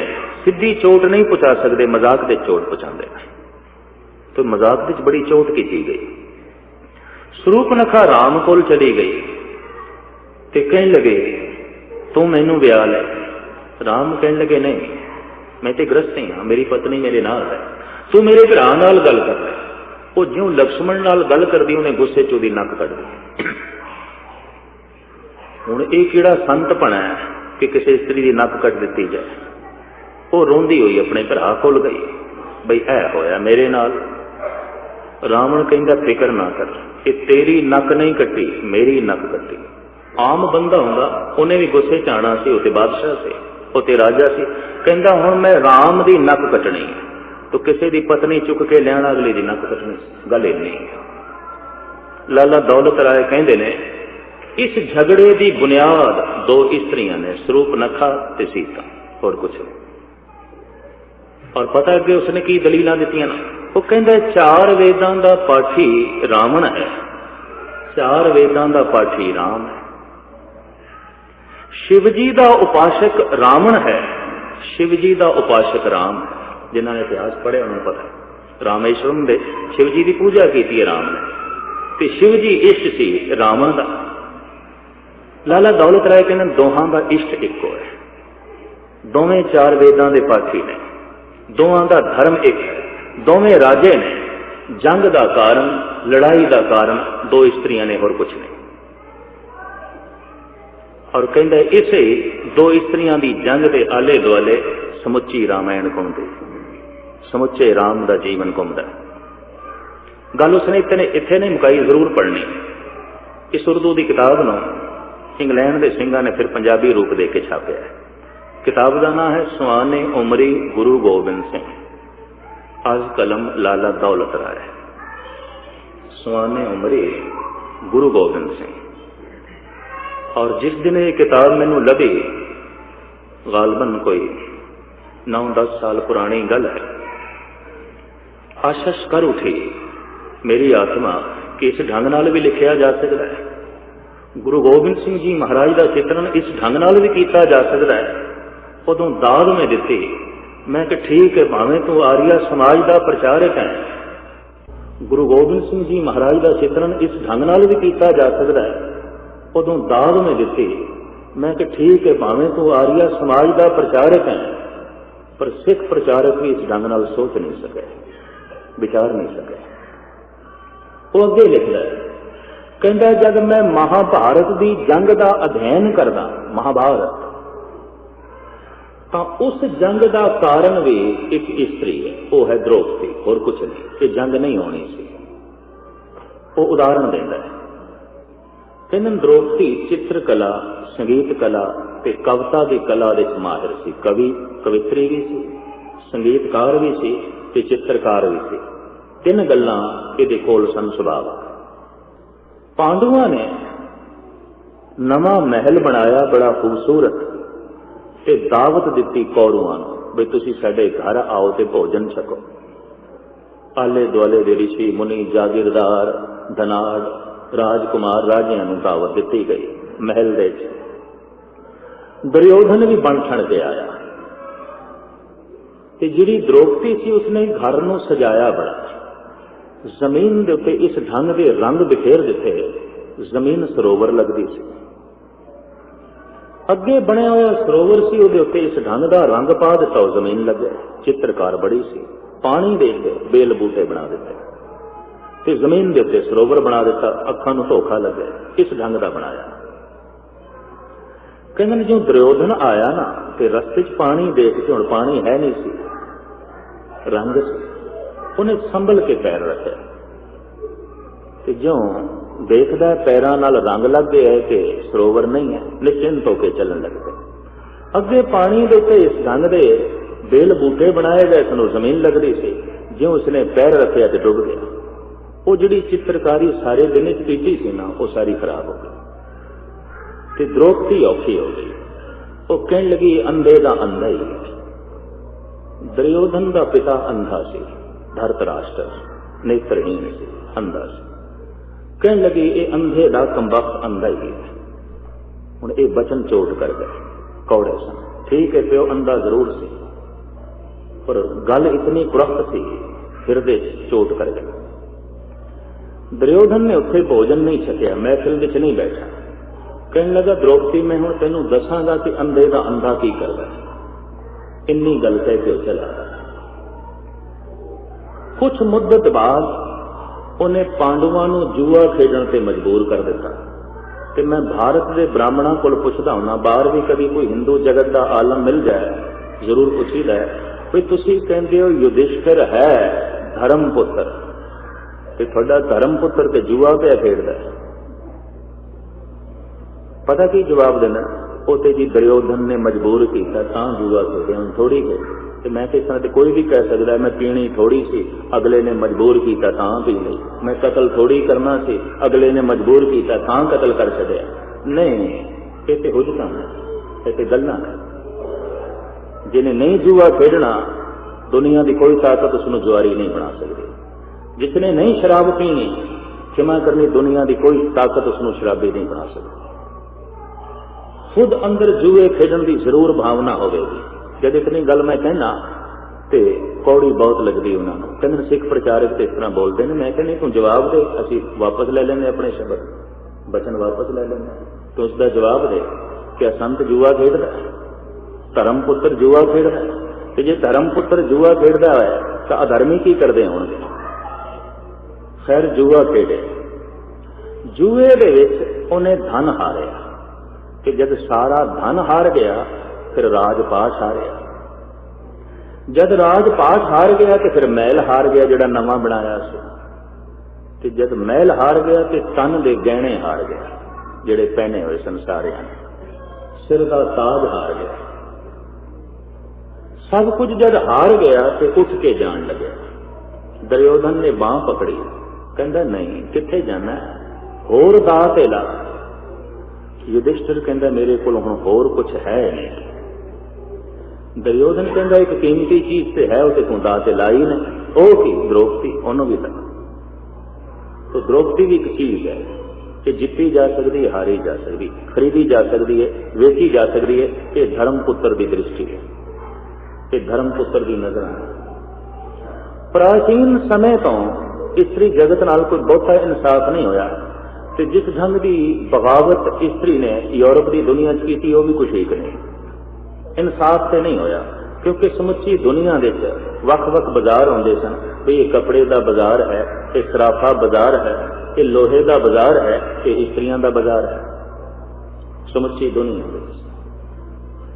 सीधी चोट नहीं पहुंचा सकते, मजाक दे चोट पहुंचाते हैं। तो मजाक विच बड़ी चोट की गई। सुरूपनखा राम कोल चली गई ते कहन लगे तू मैनू विआह ले। राम कहन लगे नहीं, मैं तो गृहस्थी हाँ, मेरी पत्नी मेरे नाल है, तू मेरे भरा नाल गल कर ले। वो ज्यों लक्ष्मण नाल गल करदी, उन्हें गुस्से च उहदी नक कट दी। हुण ये किहड़ा संत बना है कि किसी स्त्री की नक कट दी जाए। वो रोंदी हुई अपने भरा कोल गई, बई ऐ होया मेरे नाल। रावण कहंदा फिक्र ना कर, ये तेरी नक नहीं कट्टी, मेरी नक कट्टी। आम बंदा हुंदा उन्हें भी गुस्से च आना सी, उते बादशाह से, उते राजा से। कहंदा हुण मैं राम की नक कटनी, तो किसी की पत्नी चुक के लियाना अगले की नक कटनी, गल इन्नी। लाला दौलत राय कहते ने इस झगड़े की बुनियाद दो इस्त्रियां ने, सुरूपनखा ते सीता, और कुछ नहीं। और पता अगे उसने की दलीलां दित्तियां ने। वो कहंदा चार वेदां दा पाठी रावण है, चार वेदां दा पाठी राम है। शिवजी का उपासक रावण है, शिवजी का उपासक राम है। जिन्होंने इतिहास पढ़िया उन्होंने पता है, रामेश्वरम दे शिवजी की पूजा की है राम ने, ते शिवजी इष्ट सी रावण का। लाला दौलत राय कहने दोहां का इष्ट इको है। दोवें चार वेदां दे पाठी ने, दोवां दा धर्म एक है, दोवें राजे ने। जंग का कारण, लड़ाई का कारण दो इस्त्रियां ने, होर कुछ नहीं। और कहंदा इसे दो इस्त्रियां की जंग के आले दुआले समुची रामायण घूमती, समुचे राम का जीवन घूमता। गल उसने इत्थे नहीं मुकाई, जरूर पढ़नी। इस उर्दू की किताब नूं इंग्लैंड के सिंघां ने फिर पंजाबी रूप दे के छापिया है। किताब का नाम है सुआने उमरी गुरु गोबिंद सिंह, आज कलम लाला दौलत राय। सुआने उमरी गुरु गोबिंद सिंह। और जिस दिन ये किताब मैनू लभी, गालबन कोई 9-10 साल पुरानी गल है, आशश कर उठी मेरी आत्मा कि इस ढंग नाल भी लिखिया जा सकता है। गुरु गोबिंद सिंह जी महाराज का चित्रण इस ढंग नाल भी किया जा सकता है। उदों दाद में दिती, मैं कि ठीक है, भावें तू आर्या समाज का प्रचारक है, गुरु गोबिंद सिंह जी महाराज का चित्रण इस ढंग नाल भी किया जा सकता है। उदों दाद में दिती, मैं कि ठीक है, भावें तू आर्या समाज का प्रचारक है, पर सिख प्रचारक भी इस ढंग नाल सोच नहीं सके, विचार नहीं सके। वो अगे लिखता है, कहता जब मैं महाभारत की जंग का अध्ययन करदा, महाभारत, तो उस जंग का कारण भी एक स्त्री है, वो है द्रौपदी, और कुछ नहीं। कि जंग नहीं होनी सी, वो उदाहरण देता है। कहते द्रौपदी चित्रकला, संगीत कला ते कविता की कला दे माहिर सी, कवि कवित्री भी सी, संगीतकार भी सी ते चित्रकार भी सी। तीन गल्लां इहदे कोल सन सुभाव। पांडुआं ने नवा महल बनाया बड़ा खूबसूरत, ते दावत दिती कौरवां नूं भी तुसीं साडे घर आओ ते भोजन छको। आले दुआले दे ऋषि मुनि, जागीरदार, धनाड़, राजकुमार, राजियां नूं दावत दिती गई महल दे विच। दुर्योधन भी बन ठण के आया, ते जिहड़ी द्रौपदी सी उसने घर नूं सजाया बड़ा, जमीन दे उत्ते इस ढंग दे रंग बिखेर दिते, जमीन सरोवर लगदी सी। अगे बनया होया सरोवर सी, उहदे उत्ते इस ढंग दा रंग पा दिता, जमीन लगे। चित्रकार बड़ी सी, पानी दे के बेल बूटे बना दिते ते जमीन दे उत्ते सरोवर बना दिता। अखां नूं धोखा लगे, इस ढंग दा बनाया। कहंदे जो दुर्योधन आया ना, ते रस्ते च पानी देख के, हुण पानी है नहीं सी, रंग सी, उन्हें संभल के पैर रखे, ते ज्यों देखदा पैरां नाल रंग लग गया कि सरोवर नहीं है, निश्चिंत होकर चलन लग गए। अगे पानी दे उत्ते इस ढंग दे बेल बूटे बनाए गए सन, जमीन लगदी सी, ज्यों उसने पैर रखिया तो डुब गया। वो जिहड़ी चित्रकारी सारे दिन च कीती सी ना, वो सारी खराब हो गई ते द्रौपदी औखी हो गई। वो कहण लगी अंधे दा अंधा ही। दुर्योधन का पिता अंधा सी, धरतराष्ट्र नेत्रहीन सी, अंधा सी। कहने लगी ये अंधे दा कमबख्त अंधा ही है। हुण ये बचन चोट कर गए, कौड़े सन। ठीक है, प्यो अंधा जरूर सी, पर गल इतनी कुरख्त सी, हिरदे चोट कर गई। दुर्योधन ने उत्थे भोजन नहीं छकिया, महफिल विच नहीं बैठा। कहने लगा द्रौपदी मैं हुण तैनूं दसांगा कि अंधे दा अंधा की करदा है। इन्नी गल कह के चला। कुछ मुद्दत बाद उन्हें पांडुआं नूं जुआ खेडण ते मजबूर कर दिता। ते मैं भारत के ब्राह्मणों को पुछदा हुंदा, बाहर भी कभी कोई हिंदू जगत का आलम मिल जाए जरूर पुछीदा है भी तुसीं कहंदे हो युधिष्ठिर है धर्म पुत्र, ते तुहाडा धर्म पुत्र ते जुआ पिया खेडदा है, पता की जवाब देना? वो ते जी दुर्योधन ने मजबूर किया तां जुआ खेडिया, थोड़ी गई। तो मैं किस तरह कोई भी कह सकता है मैं पीनी थोड़ी सी, अगले ने मजबूर किया तां पी ली। मैं कतल थोड़ी करना सी, अगले ने मजबूर किया तां कतल कर छड़िया। नहीं, ये तो हुजतां है, ये तो गल्लां है। जिन्हें नहीं जुआ खेडना, दुनिया की कोई ताकत उसनूं जुआरी नहीं बना सकती। जिसने नहीं शराब पीनी, क्षमा करनी, दुनिया की कोई ताकत उसनूं शराबी नहीं बना सकती। खुद अंदर जुए खेडण की जरूर भावना होगी। जब इतनी गल मैं कहना तो कौड़ी बहुत लगती उन्होंने। कहते सिख प्रचारक तो इस तरह बोलते हैं। मैं कहनी तू जवाब दे, असी वापस ले लेंगे अपने शब्द, बचन वापस ले लेंगे। तो उसका जवाब दे कि संत जुआ खेडदा, धर्म पुत्र जुआ खेड़दा ते जे धर्म पुत्र जुआ खेड़दा है तो अधर्मी की करदे होणगे? खैर जुआ खेड़े, जुए दे विच उन्हें धन हारिया कि जब सारा धन हार गया फिर राजपाश हारिया, जब राजपाश हार गया तो फिर महल हार गया जिहड़ा नवां बनाया सी, ते जब महल हार गया तो तन दे गहने हार गया जिहड़े पहने हुए सन सारियां ने, सिर दा ताज हार गया, सब कुछ जब हार गया तो उठ के जान लगे। दुर्योधन ने बांह पकड़ी, कहंदा नहीं कित्थे जाना है, होर दा ते ला। युधिष्ठिर कहंदा मेरे कोल हुण होर कुछ है नहीं। दुर्योधन कहंदा एक कीमती चीज ते है, उसे तूं दा ते लाई नहीं, ओह की? द्रौपदी, ओनू भी ला। तो द्रौपदी भी एक चीज है कि जिती जा सकती, हारी जा सकती, खरीदी जा सकती है, वेची जा सकती है। ये धर्म पुत्र की दृष्टि है, ये धर्म पुत्र की नजर है। प्राचीन समय तो इस्त्री जगत नाल कोई बहुता इंसाफ नहीं होया, ते जिस ढंग की बगावत इस्त्री ने यूरोप की दुनिया च की वो भी कुछ ठीक नहीं, इंसाफ से नहीं होया। क्योंकि समुची दुनिया के वख-वख बाजार होंदे सन, भी ये कपड़े का बाजार है, ये सराफा बाजार है, ये लोहे का बाजार है, ये इस्त्रियां का बाजार है। समुची दुनिया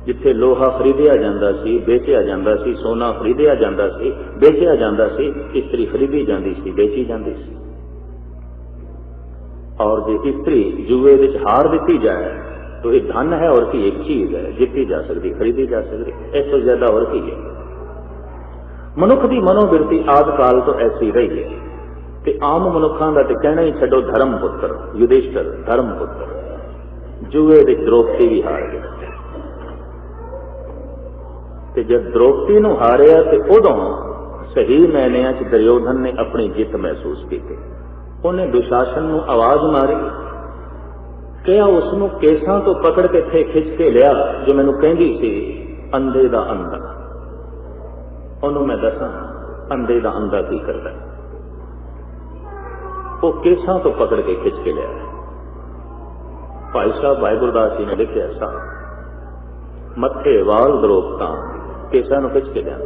जिथे लोहा खरीदिया जाता सी, बेचिया जाता सी, सोना खरीदिया जाता सी, बेचिया जाता सी, इस्त्री खरीदी जाती सी, बेची जाती सी। और जो इस्त्री जुए विच हार दी जाए तो ये धन है और की एक चीज है, जीती जा सकती, खरीदी जा सकती, इस तो ज्यादा और की है। मनुख की मनोवृत्ति आदि काल तो ऐसी रही है कि आम मनुखों का तो कहना ही छड्डो, धर्म पुत्र युधिष्ठिर धर्म पुत्र जुए विच द्रौपदी भी हार गया। ते जब द्रौपदी नूं हारिया तो उदों सही मैनिया च दुर्योधन ने अपनी जित महसूस की। उन्हें दुशासन नूं आवाज मारी, क्या उसनूं केसां तो पकड़ के थे खिंच के लिया जो मैनूं कहंदी सी अंधे दा अंधा। उन्होंने मैं दसां अंधे दा अंधा की करदा, वो केसां तो पकड़ के खिंच के लिया। भाई साहब भाई गुरदास जी ने लिखिया सा, मत्थे वाल दरोपता केसां नूं खिंच के लिया,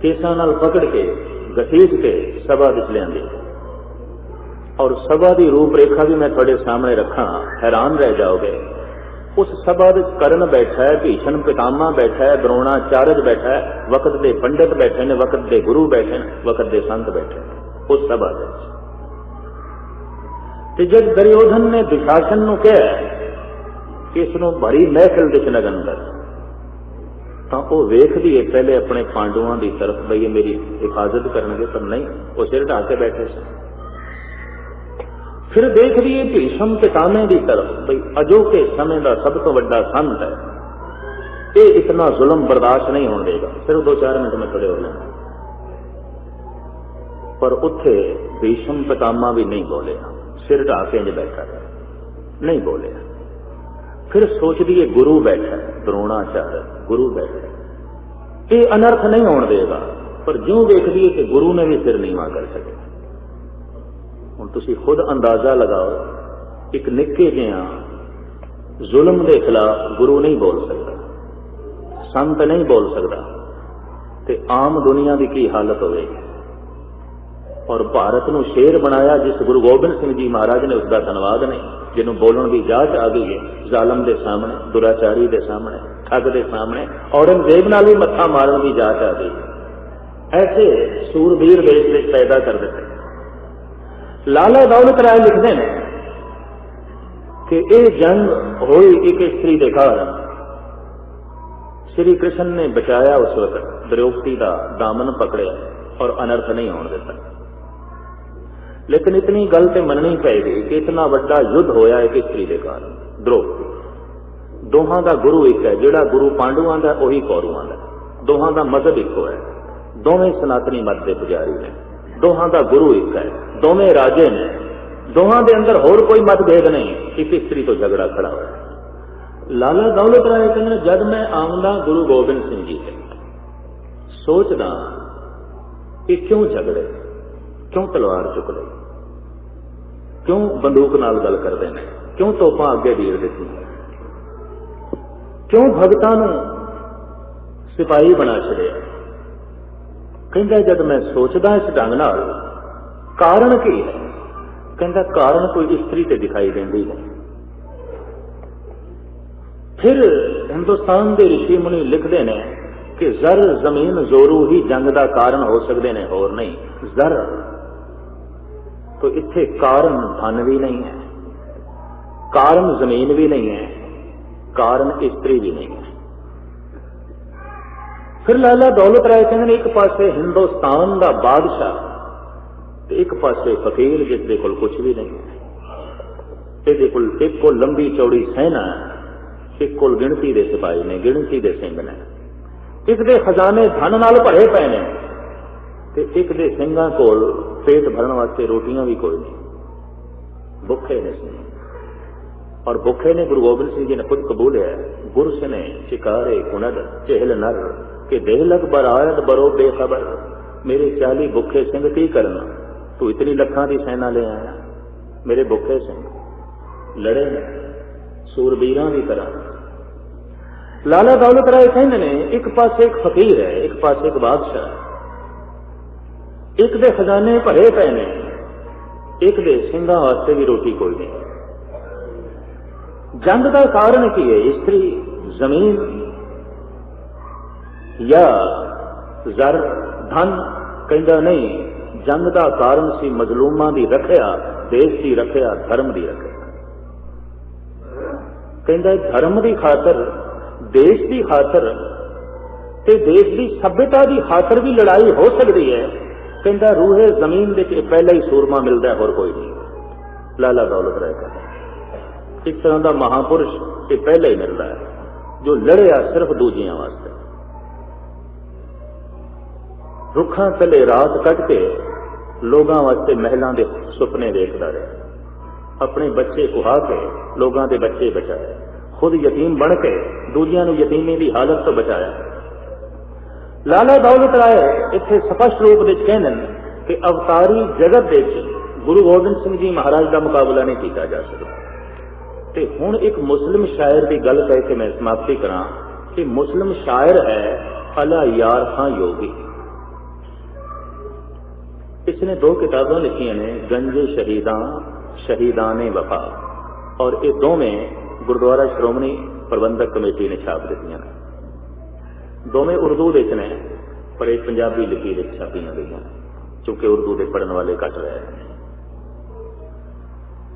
केसां नाल पकड़ के घसीट के सभा विच लिआंदे। और सभा की रूपरेखा भी मैं थोड़े सामने रखा, हैरान रह जाओगे। उस सभा विच कर्ण बैठा है, भीषण पितामह बैठा है, द्रोणाचार्य बैठा है, वक्त के पंडित बैठे ने, वक्त के गुरु बैठे ने, वक्त के संत बैठे ने उस सभा विच। जब दुर्योधन ने दुशासन नूं कहा कि इसनूं बड़ी महफिल विच लगन कर, तो वह वेखदी है पहले अपने पांडवों की तरफ, बई मेरी हिफाजत करनगे, पर नहीं, वो सिर ढा के बैठे थे। फिर देख रही है भीष्म पितामह की तरफ, बई अजोके समय का सब तो बड़ा संत है, ये इतना जुल्म बर्दाश्त नहीं होने देगा। सिर्फ 2-4 मिनट में खड़े हो लेना। पर उत्थे भीष्म पितामह भी नहीं बोले, सिर ढा के इंज बैठा नहीं बोले। फिर सोचती है गुरु बैठा है, द्रोणाचार्य गुरु बैठा है, ये अनर्थ नहीं होने देगा। पर ज्यों देखती है कि गुरु ने भी सिर नीवा कर सके। हुण तुसीं खुद अंदाजा लगाओ, एक निक्के जिहा जुल्म के खिलाफ गुरु नहीं बोल सकता, संत नहीं बोल सकता, ते आम दुनिया की की हालत होगी। और भारत नूं शेर बनाया जिस गुरु गोबिंद सिंह जी महाराज ने, उसका धन्यवाद नहीं, जिन्हों बोलने की जांच आ गई है, जालम के सामने, दुराचारी के सामने, ठग के सामने, औरंगजेब नाल भी मत्था मारन की जांच आ गई है। ऐसे सूरबीर देश में पैदा कर देते। लाला दौलत राय लिखते हैं कि यह जंग हुई एक स्त्री के कारण। श्री कृष्ण ने बचाया उस वक्त, द्रौपदी का दामन पकड़े और अनर्थ नहीं होने देता। लेकिन इतनी गल तो मननी पेगी कि इतना बड़ा युद्ध होया एक स्त्री के कारण, द्रौपदी। दोहां का गुरु एक है, जिहड़ा गुरु पांडुआं दा उही कौरवां दा, दोहां का मजहब इको है, दोवें सनातनी मत के पुजारी ने, दोहां का गुरु एक है, दोवें राजे ने, दोहां दे अंदर होर कोई मतभेद नहीं, एक स्त्री तो झगड़ा खड़ा होया। लाला दौलत राय कहते जब मैं आमदा गुरु गोबिंद सिंह जी से सोचदा कि क्यों झगड़े, क्यों तलवार चुक ली, क्यों बंदूक नाल गल करते हैं, क्यों तोपां अगे डीर दी, क्यों भगतां नूं सिपाही बना छड़िया? कहंदा जद मैं सोचदा इस ढंग नाल कारण की है, कहंदा कारण कोई स्त्री ते दिखाई देंदी है। फिर हिंदुस्तान के ऋषि मुनि लिखते हैं कि जर जमीन जोरू ही जंग का कारण हो सकते हैं, होर नहीं। जर तो इत्थे कारण धन भी नहीं है, कारण जमीन भी नहीं है, कारण स्त्री भी नहीं है। फिर लाला दौलत राय कहते एक पासे हिंदुस्तान का बादशाह ते एक पासे फकीर जिसके कोल कुछ भी नहीं है। ये कोल एक को लंबी चौड़ी सेना, एक कोल गिणती दे सिपाही ने, गिणती दे सिंह ने, एक दे खजाने धन नाल भरे पे ने ते एक दे सिंघां कोल पेट भरन वास्ते रोटियां भी कोई नहीं। भुखे ने सिंह और भुखे ने गुरु गोबिंद सिंह जी ने खुद कबूलिया, गुरस ने शिकारे कुनद चहल नर के देह लग बरायत बरो बेखबर। मेरे 40 भुखे सिंह की करना, तू इतनी लखां की सेना ले आया। मेरे भुखे सिंह लड़े ने सूरबीरां की तरह। लाला दौलत राय कहते ने एक पासे एक फकीर है, एक पासे एक बादशाह, एक दे खजाने भरे पे ने, एक दे सिंघां वास्ते भी रोटी कोई नहीं। जंग का कारण की है? स्त्री, जमीन या जर, धन? कहंदा नहीं, जंग का कारण सी मजलूमां की रखिया, देश की रखिया, धर्म की रखिया। कहंदा धर्म की खातर, देश की खातर ते देश की सभ्यता की खातर भी लड़ाई हो सकती है। कहंदा रूहे जमीन दे पहला ही सूरमा मिलता है, होर कोई नहीं। लाला दौलत राय कहता एक तरह का महापुरुष ये पहले ही मिलता है जो लड़िया सिर्फ दूजियां वास्ते। रुखां थले रात कट के लोगां वास्ते महलों के सुपने देखता रहा, अपने बच्चे कुहा के लोगों के बच्चे बचाए, खुद यतीम बन के दूजियां नूं यतीमी की हालत तो बचाया। लाला दौलत राय इत्थे स्पष्ट रूप में कहते हैं कि अवतारी जगत दे गुरु गोबिंद सिंह जी महाराज का मुकाबला नहीं किया जा सकता। ते हुण एक मुस्लिम शायर की गल कह के मैं समाप्ति करा कि मुस्लिम शायर है अला यार खां योगी। इसने 2 किताबें लिखी ने, गंजे शहीदां, शहीदाने वफा, और ये दोवें गुरुद्वारा श्रोमणी प्रबंधक कमेटी ने छाप दी हैं। दोवें उर्दू विच ने, पर एक पंजाबी लिपि विच छापियां गई, क्योंकि उर्दू के पढ़न वाले घट रहे हैं।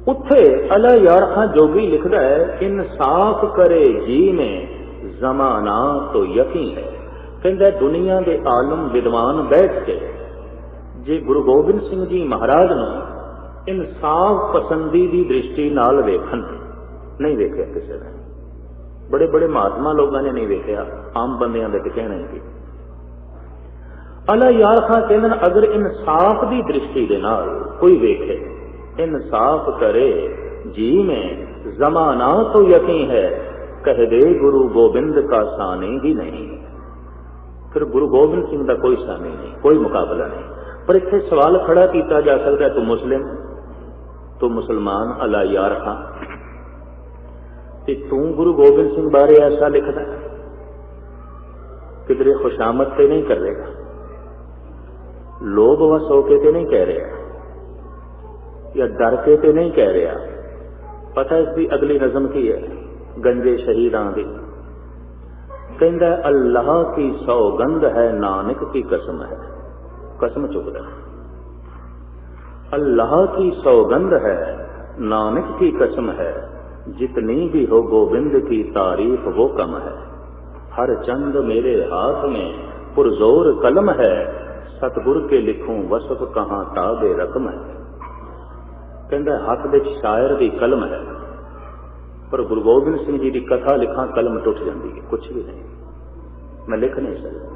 उत्थे अला यार खां जोगी लिखता है, इंसाफ करे जी में जमाना तो यकीन है। कहता दुनिया के आलम विद्वान बैठ के जे गुरु गोबिंद सिंह जी महाराज नूं इंसाफ पसंदी की दृष्टि नाल वेखन, नहीं वेख्या किसी ने, बड़े बड़े महात्मा लोगों ने नहीं वेख्या, आम बंदियां दे कहना ही। अला यार खां कहते अगर इंसाफ की दृष्टि दे नाल कोई वेखे, इंसाफ करे जी में जमाना तो यकीन है, कह दे गुरु गोबिंद का सानी ही नहीं। फिर गुरु गोबिंद सिंह का कोई सानी नहीं, कोई मुकाबला नहीं। पर इत्थे सवाल खड़ा किया जा सकता है, तू मुस्लिम, तू मुसलमान अला यार खां, तू गुरु गोबिंद सिंह बारे ऐसा लिखता है, किधरे खुशामद से नहीं कर रहेगा, लोभ वश होके ते नहीं कह रहा, या डर के ते नहीं कह रहा। पता इसकी अगली नज़म की है, गंजे शहीदां दी। कहंदा अल्लाह की सौगंध है, नानक की कसम है, कसम चुकदा। अल्लाह की सौगंध है, नानक की कसम है, जितनी भी हो गोविंद की तारीफ वो कम है। हर चंद मेरे हाथ में पुरजोर कलम है, सतगुर के लिखूं वसफ कहां ताबे रकम है। कहंदा हाथ विच शायर की कलम है, पर गुरु गोबिंद सिंह जी की कथा लिखा कलम टुट जाती है, कुछ भी नहीं, मैं लिख नहीं सकता।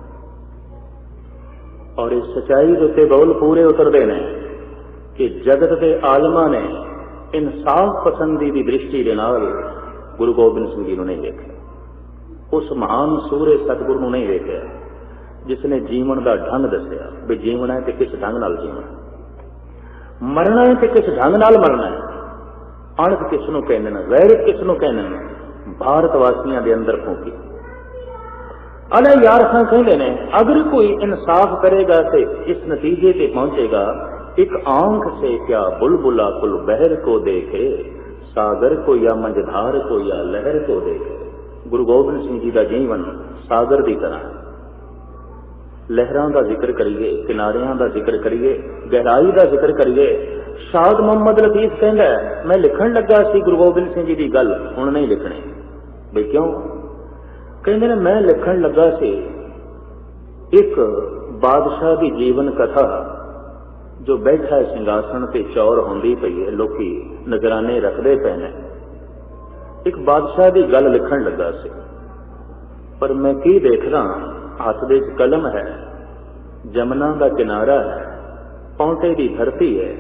और इस सच्चाई के उत्ते बोल पूरे उतरते हैं कि जगत के आलमा ने इंसाफ पसंदी की दृष्टि के नाल गुरु गोबिंद सिंह जी को नहीं देखा, उस महान सूरे सतगुरु को नहीं देखा जिसने जीवन का ढंग दसिया भी जीवना है तो किस ढंग नाल जीवना, मरना है तो किस ढंग नाल मरना है, अणख किसनों कहने, गैरत किसनों कहने, भारत वासियों के अंदर फूकी। अले यार खां कहते ने अगर कोई इंसाफ करेगा तो इस नतीजे पे पहुंचेगा, एक आंख से क्या बुलबुला कुल बहर को देखे, सागर को या मंझधार को या लहर को देखे। गुरु गोबिंद सिंह जी का जीवन सागर की तरह है। लहरां का जिक्र करिए, किनारियां का जिक्र करिए, गहराई का जिक्र करिए। शाद मोहम्मद लतीफ कहता है मैं लिखण लगा सी गुरु गोबिंद सिंह जी की गल हुण नहीं लिखनी। बे क्यों? कहते ने मैं लिखण लगा सी एक बादशाह की जीवन कथा जो बैठा है सिंघासन ते चौर होंदी पई है, लोकी नजराने रखते पे ने। एक बादशाह की गल लिखण लगा सी, पर मैं की देख रहा हाथ दे कलम है, जमुना का किनारा है, पौंटे की धरती है,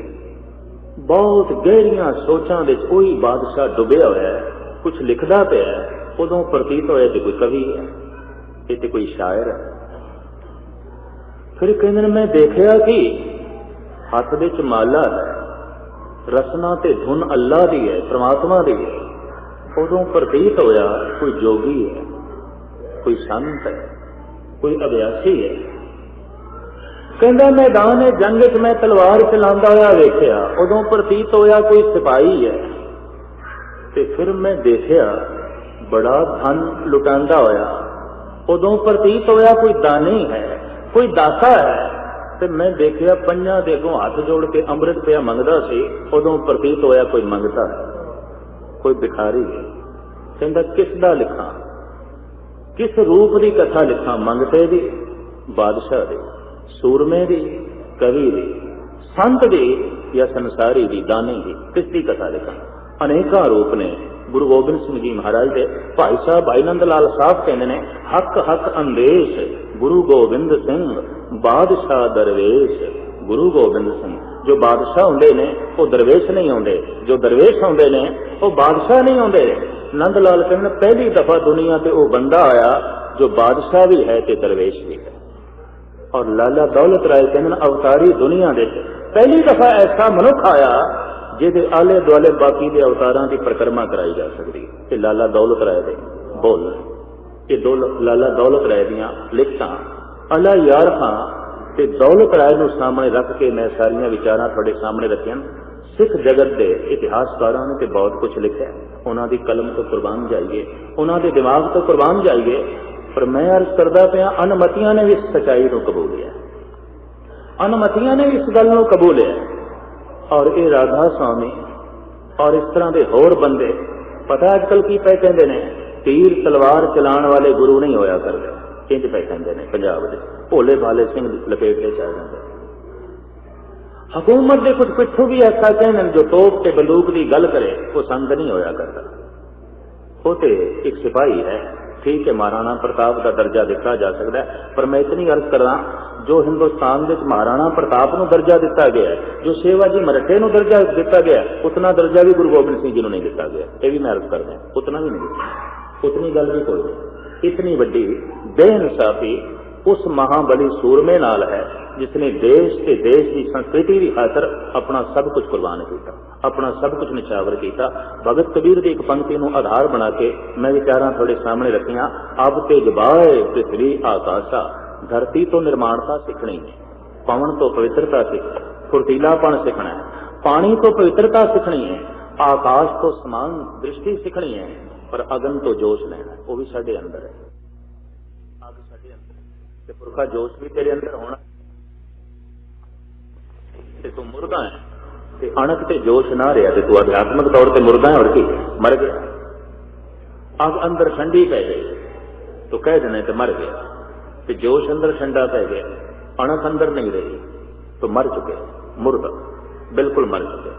बहुत गहरिया सोचां विच कोई बादशाह डुबिया होया है, कुछ लिखदा पिया है। उदों प्रतीत होया कि कोई कवि है, ये तो कोई शायर है। फिर कहते मैं देखा कि हाथ विच माला है, रसना ते धुन अल्लाह दी है, परमात्मा दी है। उदों प्रतीत होया कोई जोगी है, कोई संत है, कोई अभ्यासी है। कहता मैदान जंग च मैं तलवार चलांदा होया वेखिया, उदों प्रतीत होया कोई सिपाही है। ते फिर मैं देखिया बड़ा धन लुटांदा होया, उदों प्रतीत होया कोई दानी है, कोई दाता है। ते मैं देखिया पंजां दे अगों हाथ जोड़ के अमृत पिया मंगदा सी, उदों प्रतीत होया कोई मंगता है, कोई भिखारी है। कहता किसदा लिखां, किस रूप की कथा लिखां? मंगते दी, बादशाह दी, सूरमे दी, कवि दी, संत दी या संसारी दी, दानी दी, किसकी कथा लिखां? अनेका रूप ने। गुरु गोबिंद सिंह जी महाराज के भाई साहब भाई नंद लाल साहब कहते हैं हक हक अंदेश गुरु गोबिंद सिंह बादशाह दरवेश। गुरु गोबिंद सिंह जो बादशाह होंदे ने वो दरवेश नहीं होंदे, जो दरवेश होंदे ने वो बादशाह नहीं होंदे। नंद लाल कहते पहली दफा दुनिया ते वो बंदा आया जो बादशाह भी है ते दरवेश भी है। और लाला दौलत राय कहते अवतारी दुनिया दे पहली दफा ऐसा मनुख आया जिहदे आले दुआले बाकी दे अवतारां की परिक्रमा कराई जा सकती। ये लाला दौलत राय दे बोल, ये लाला दौलत राय दियां लिखतां अला यार खां ते दौलत राय नूं सामने रख के मैं सारियां विचारां तुहाडे सामने रखियां। सिख जगत के इतिहासकारां ने तो बहुत कुछ लिखा, उन्हां दी कलम तो कुर्बान जाइए, उन्हां दे दिमाग तो कुर्बान जाइए। पर मैं अर्ज करदा पिया अनमतियां ने भी इस सच्चाई को कबूलिया, अनमतियां ने भी इस गल को कबूलिया। और ये राधा स्वामी और इस तरह के होर बंदे पता अजकल की पै कहते हैं तीर तलवार चलाने वाले गुरु नहीं होया करते, इंज पै कहते हैं पंजाब के भोले भाले सिंह लपेट के चल जाते। हुकूमत के कुछ पिछू भी ऐसा कहने जो तोप के बंदूक की गल करे वो संत नहीं होया करता। वो तो एक सिपाही है, ठीक है, महाराणा प्रताप का दर्जा दिता जा सकता है। पर मैं इतनी अर्ज करा जो हिंदुस्तान में महाराणा प्रताप को दर्जा दिता गया है, जो सेवाजी मराठे को दर्जा दिता गया, उतना दर्जा भी गुरु गोबिंद सिंह जी को नहीं दिता गया। ये भी मैं अर्ज कर दें, उतना भी नहीं, उतनी गल भी कोई नहीं। इतनी बड़ी बेइंसाफी उस महाबली सूरमे नाल है जिसने देश के देश की संस्कृति की खातर अपना सब कुछ कुर्बान किया, अपना सब कुछ निछावर किया। भगत कबीर की एक पंक्ति को आधार बना के मैं विचारां थोड़े सामने रखियां। अब ते जबाए पृथ्वी आकाशा, धरती तो निर्माणता सीखनी है, पवन तो पवित्रता सीखना, फुर्तीलापन सीखना है, पानी तो पवित्रता सीखनी है, आकाश तो समान दृष्टि सीखनी है, पर अगन तो जोश लेना है, वो भी साडे अंदर है। अग साडे अंदर ते पुरखा जोश भी तेरे अंदर होना। ते तू मुर्दा है ते अणक ते जोश ना रहा ते तू अध्यात्मक तौर पर मुर्दा है और की मर गया। अग अंदर ठंडी पै गई तो कह देना तो मर गया, ते जोश अंदर ठंडा पै गया, अणक अंदर नहीं रही तो मर चुके, मुर्दा बिल्कुल मर चुके।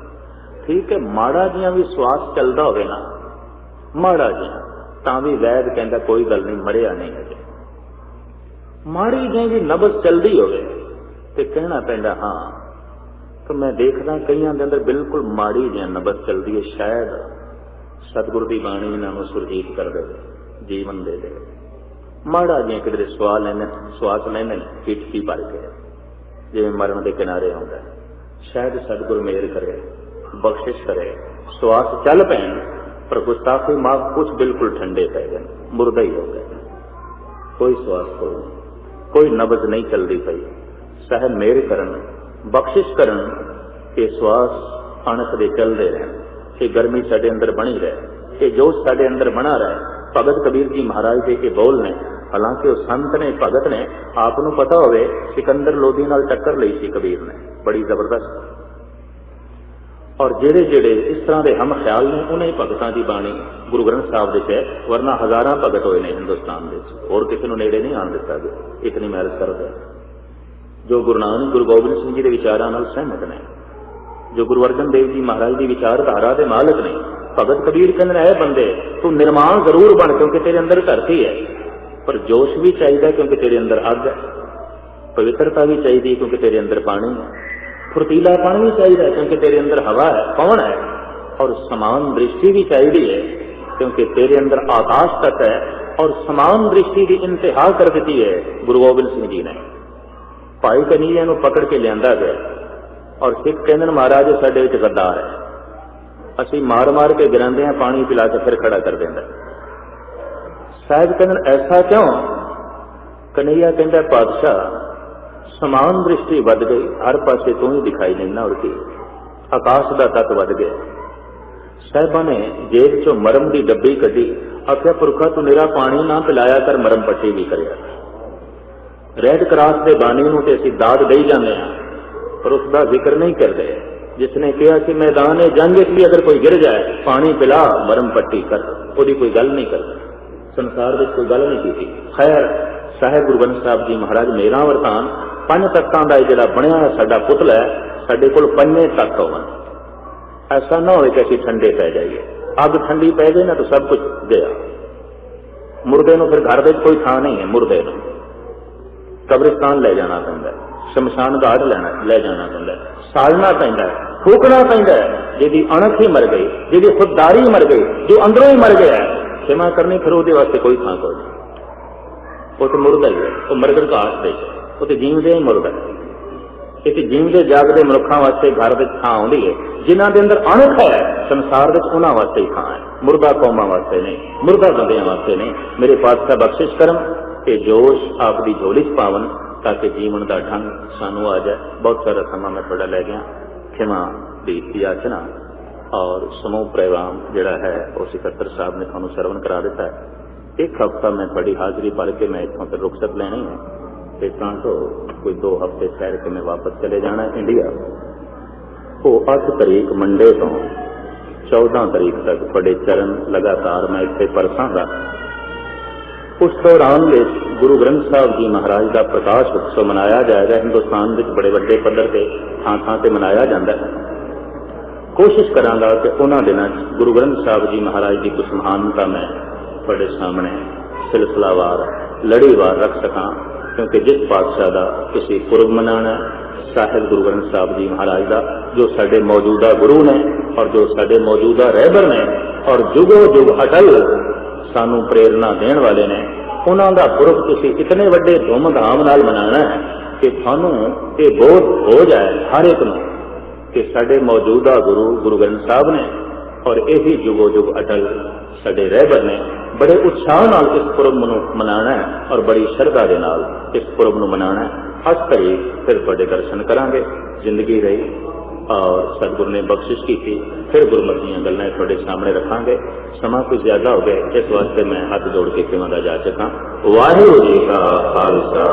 ठीक है, माड़ा जिहा भी श्वास चलता होवे ना, माड़ा जिहा तां भी वैद कहता कोई गल नहीं, मरिया नहीं है। माड़ी जी भी नबज चलती होवे ते कहना पैंदा हाँ। तो मैं देखदा कईयां दे अंदर बिल्कुल माड़ी जी नबज चलती है, शायद सतगुरु की बाणी इन्होंने सुरजीत कर दे, जीवन दे दे। माड़ा जी किधरे श्वास लेने हिचकी भर के जिवें मरण के किनारे आउंदा, शायद सतगुरु मेहर करे, बख्शिश करे, श्वास चल पैन पर गुस्ताखी माफ कुछ बिल्कुल ठंडे पै गए, मुर्दा ही हो गए, कोई श्वास कोई नहीं, कोई नबज नहीं चलती पई। साहब मेहर करन, बख्शिश करन कि श्वास अणख दे चलते रहन, ये गर्मी साडे अंदर बनी रहे, ये जोश साडे अंदर बना रहे। भगत कबीर जी महाराज के ये बोल ने, हालांकि वह संत ने भगत ने, आपनों पता होवे सिकंदर लोधी नाल टक्कर लई सी कबीर ने बड़ी जबरदस्त, और जेड़े जेड़े इस तरह के हम ख्याल ने उन्हें भगतां की बाणी गुरु ग्रंथ साहब दे है, वरना हजारां भगत होए ने हिंदुस्तान दे, होर किसी नूं नेड़े नहीं आण दिता गया। इतनी महल करदा जो गुरु नानक गुरु गोबिंद सिंह जी के विचारां नाल सहमत ने, जो गुरु अर्जन देव जी महाराज की विचारधारा के मालक ने। भगत कबीर कहते हैं बंदे तू निर्माण जरूर बन, क्योंकि तेरे अंदर धरती है, पर जोश भी चाहिए क्योंकि तेरे अंदर अग है, पवित्रता भी चाहिए क्योंकि तेरे अंदर पानी है, फुर्तीलापन भी चाहिए क्योंकि तेरे अंदर हवा है, पवन है, और समान दृष्टि भी चाहिए है क्योंकि तेरे अंदर आकाश तक है, और समान दृष्टि की इंतहा कर दी है गुरु गोबिंद सिंह जी ने। भाई कन्हैया को पकड़ के लिया गया और सिख कहते महाराज साडे विच गद्दार है, असी मार मार के गिराते हैं, पानी पिला के फिर खड़ा कर देंगे। साहब कहते ऐसा क्यों? कन्हैया कहता पातशाह समान दृष्टि वध गई, हर पासे तू ही दिखाई देना, और की आकाश का तक वध गया। साहिबा ने जेब चो मरम की डब्बी कढ़ी, आख्या पुरखा तू मेरा पानी ना पिलाया कर, मरम पट्टी भी करिया। रेड क्रॉस के बानी नूं ते असीं दाद दई जांदे हां, पर उसका जिक्र नहीं करते। जिसने कहा कि मैदान जंग भी अगर कोई गिर जाए पानी पिला, मरम पट्टी कर, उसकी कोई गल नहीं करता, संसार में कोई गल नहीं की। खैर साहिब गुरु ग्रंथ साहब जी महाराज मेरा वरतान पंज तख्तां दा जिहड़ा बनया साडा पुतला है, साडे कोल पंजे तख्त होवन। ऐसा ना हो कि असीं ठंडे पै जाइए, अग ठंडी पै गई ना तो सब कुछ गया। मुर्दे नूं फिर घर में कोई थां नहीं है, मुर्दे नूं कब्रिस्तान ले जाना पैंदा, शमशान घाट ले जाना पैंदा, साड़ना पैंदा, फूकना पैंदा। जिहदी अणख ही मर गई, जिहदी खुददारी मर गई, जो अंदरों ही मर गया, क्षमा करनी फिर उसदे वास्ते कोई थां कोई नहीं, वो तो मुर्दा ही है, वो मरगड़ घाट दे, वो तो जीवदे ही मुर्दा। इस जीवदे जागदे मनुखों वास्ते घर में थां आउंदी है, जिन्हां दे अंदर अणख है संसार में उन्हां वास्ते ही थां है, मुर्दा कौमां वास्ते नहीं, मुर्दा बंदियां वास्ते नहीं। मेरे पातशाह बख्शिश करन कि जोश आपकी झोली च पावन, ताकि जीवन का ढंग सानू आ जाए। बहुत सारा समा मैं थोड़ा लै गया, क्षमा की याचना। और समूह प्रोग्राम जिहड़ा है वो सिकत्तर साहब ने थानू सरवण करा दिता है। एक हफ्ता मैं थोड़ी हाजिरी पढ़ के मैं इतों फिर रुखसत लेनी है, इतना तो कोई 2 हफ्ते ठहर के मैं वापस चले जाना इंडिया। वो 8 तारीख मंडे तो 14 तारीख तक बड़े चरण लगातार मैं इतने परसांगा। उस दौरान गुरु ग्रंथ साहब जी महाराज का प्रकाश उत्सव मनाया जाएगा। हिंदुस्तान में बड़े बड़े पद्धर से थां थां से मनाया जाता है। कोशिश करांगा कि उन्होंने दिनों गुरु ग्रंथ साहब जी महाराज की कुछ महानता मैं थोड़े सामने सिलसिलावार लड़ीवार रख सका, क्योंकि जिस पातशाह का किसी पुरब मनाना साहिब गुरु ग्रंथ साहब जी महाराज का, जो साडे मौजूदा गुरु ने और जो साडे मौजूदा रहबर ने और जुगो जुग अटल सानू प्रेरणा देने वाले ने, उन्हों का पुरब तुसी इतने वड्डे धूमधाम नाल मनाना है कि थानू ये बोध हो जाए हर एक नूं कि साडे मौजूदा गुरु गुरु ग्रंथ साहब ने और यही जुगो जुग अटल साडे रहबर ने बड़े उत्साह नाल इस पुरब नूं मनाना है और बड़ी श्रद्धा दे नाल इस पुरब नूं मनाना है। 8 तारीख फिर तुहाडे दर्शन करांगे, जिंदगी रही और सतगुरु ने बख्शिश की थी, फिर गुरमत दीयां गल्लां तुहाडे सामने रखांगे। समा कुछ ज्यादा हो गया, इस वास्ते मैं हाथ जोड़ के सेवा दा जा चुका। वाहिगुरू जी का खालसा।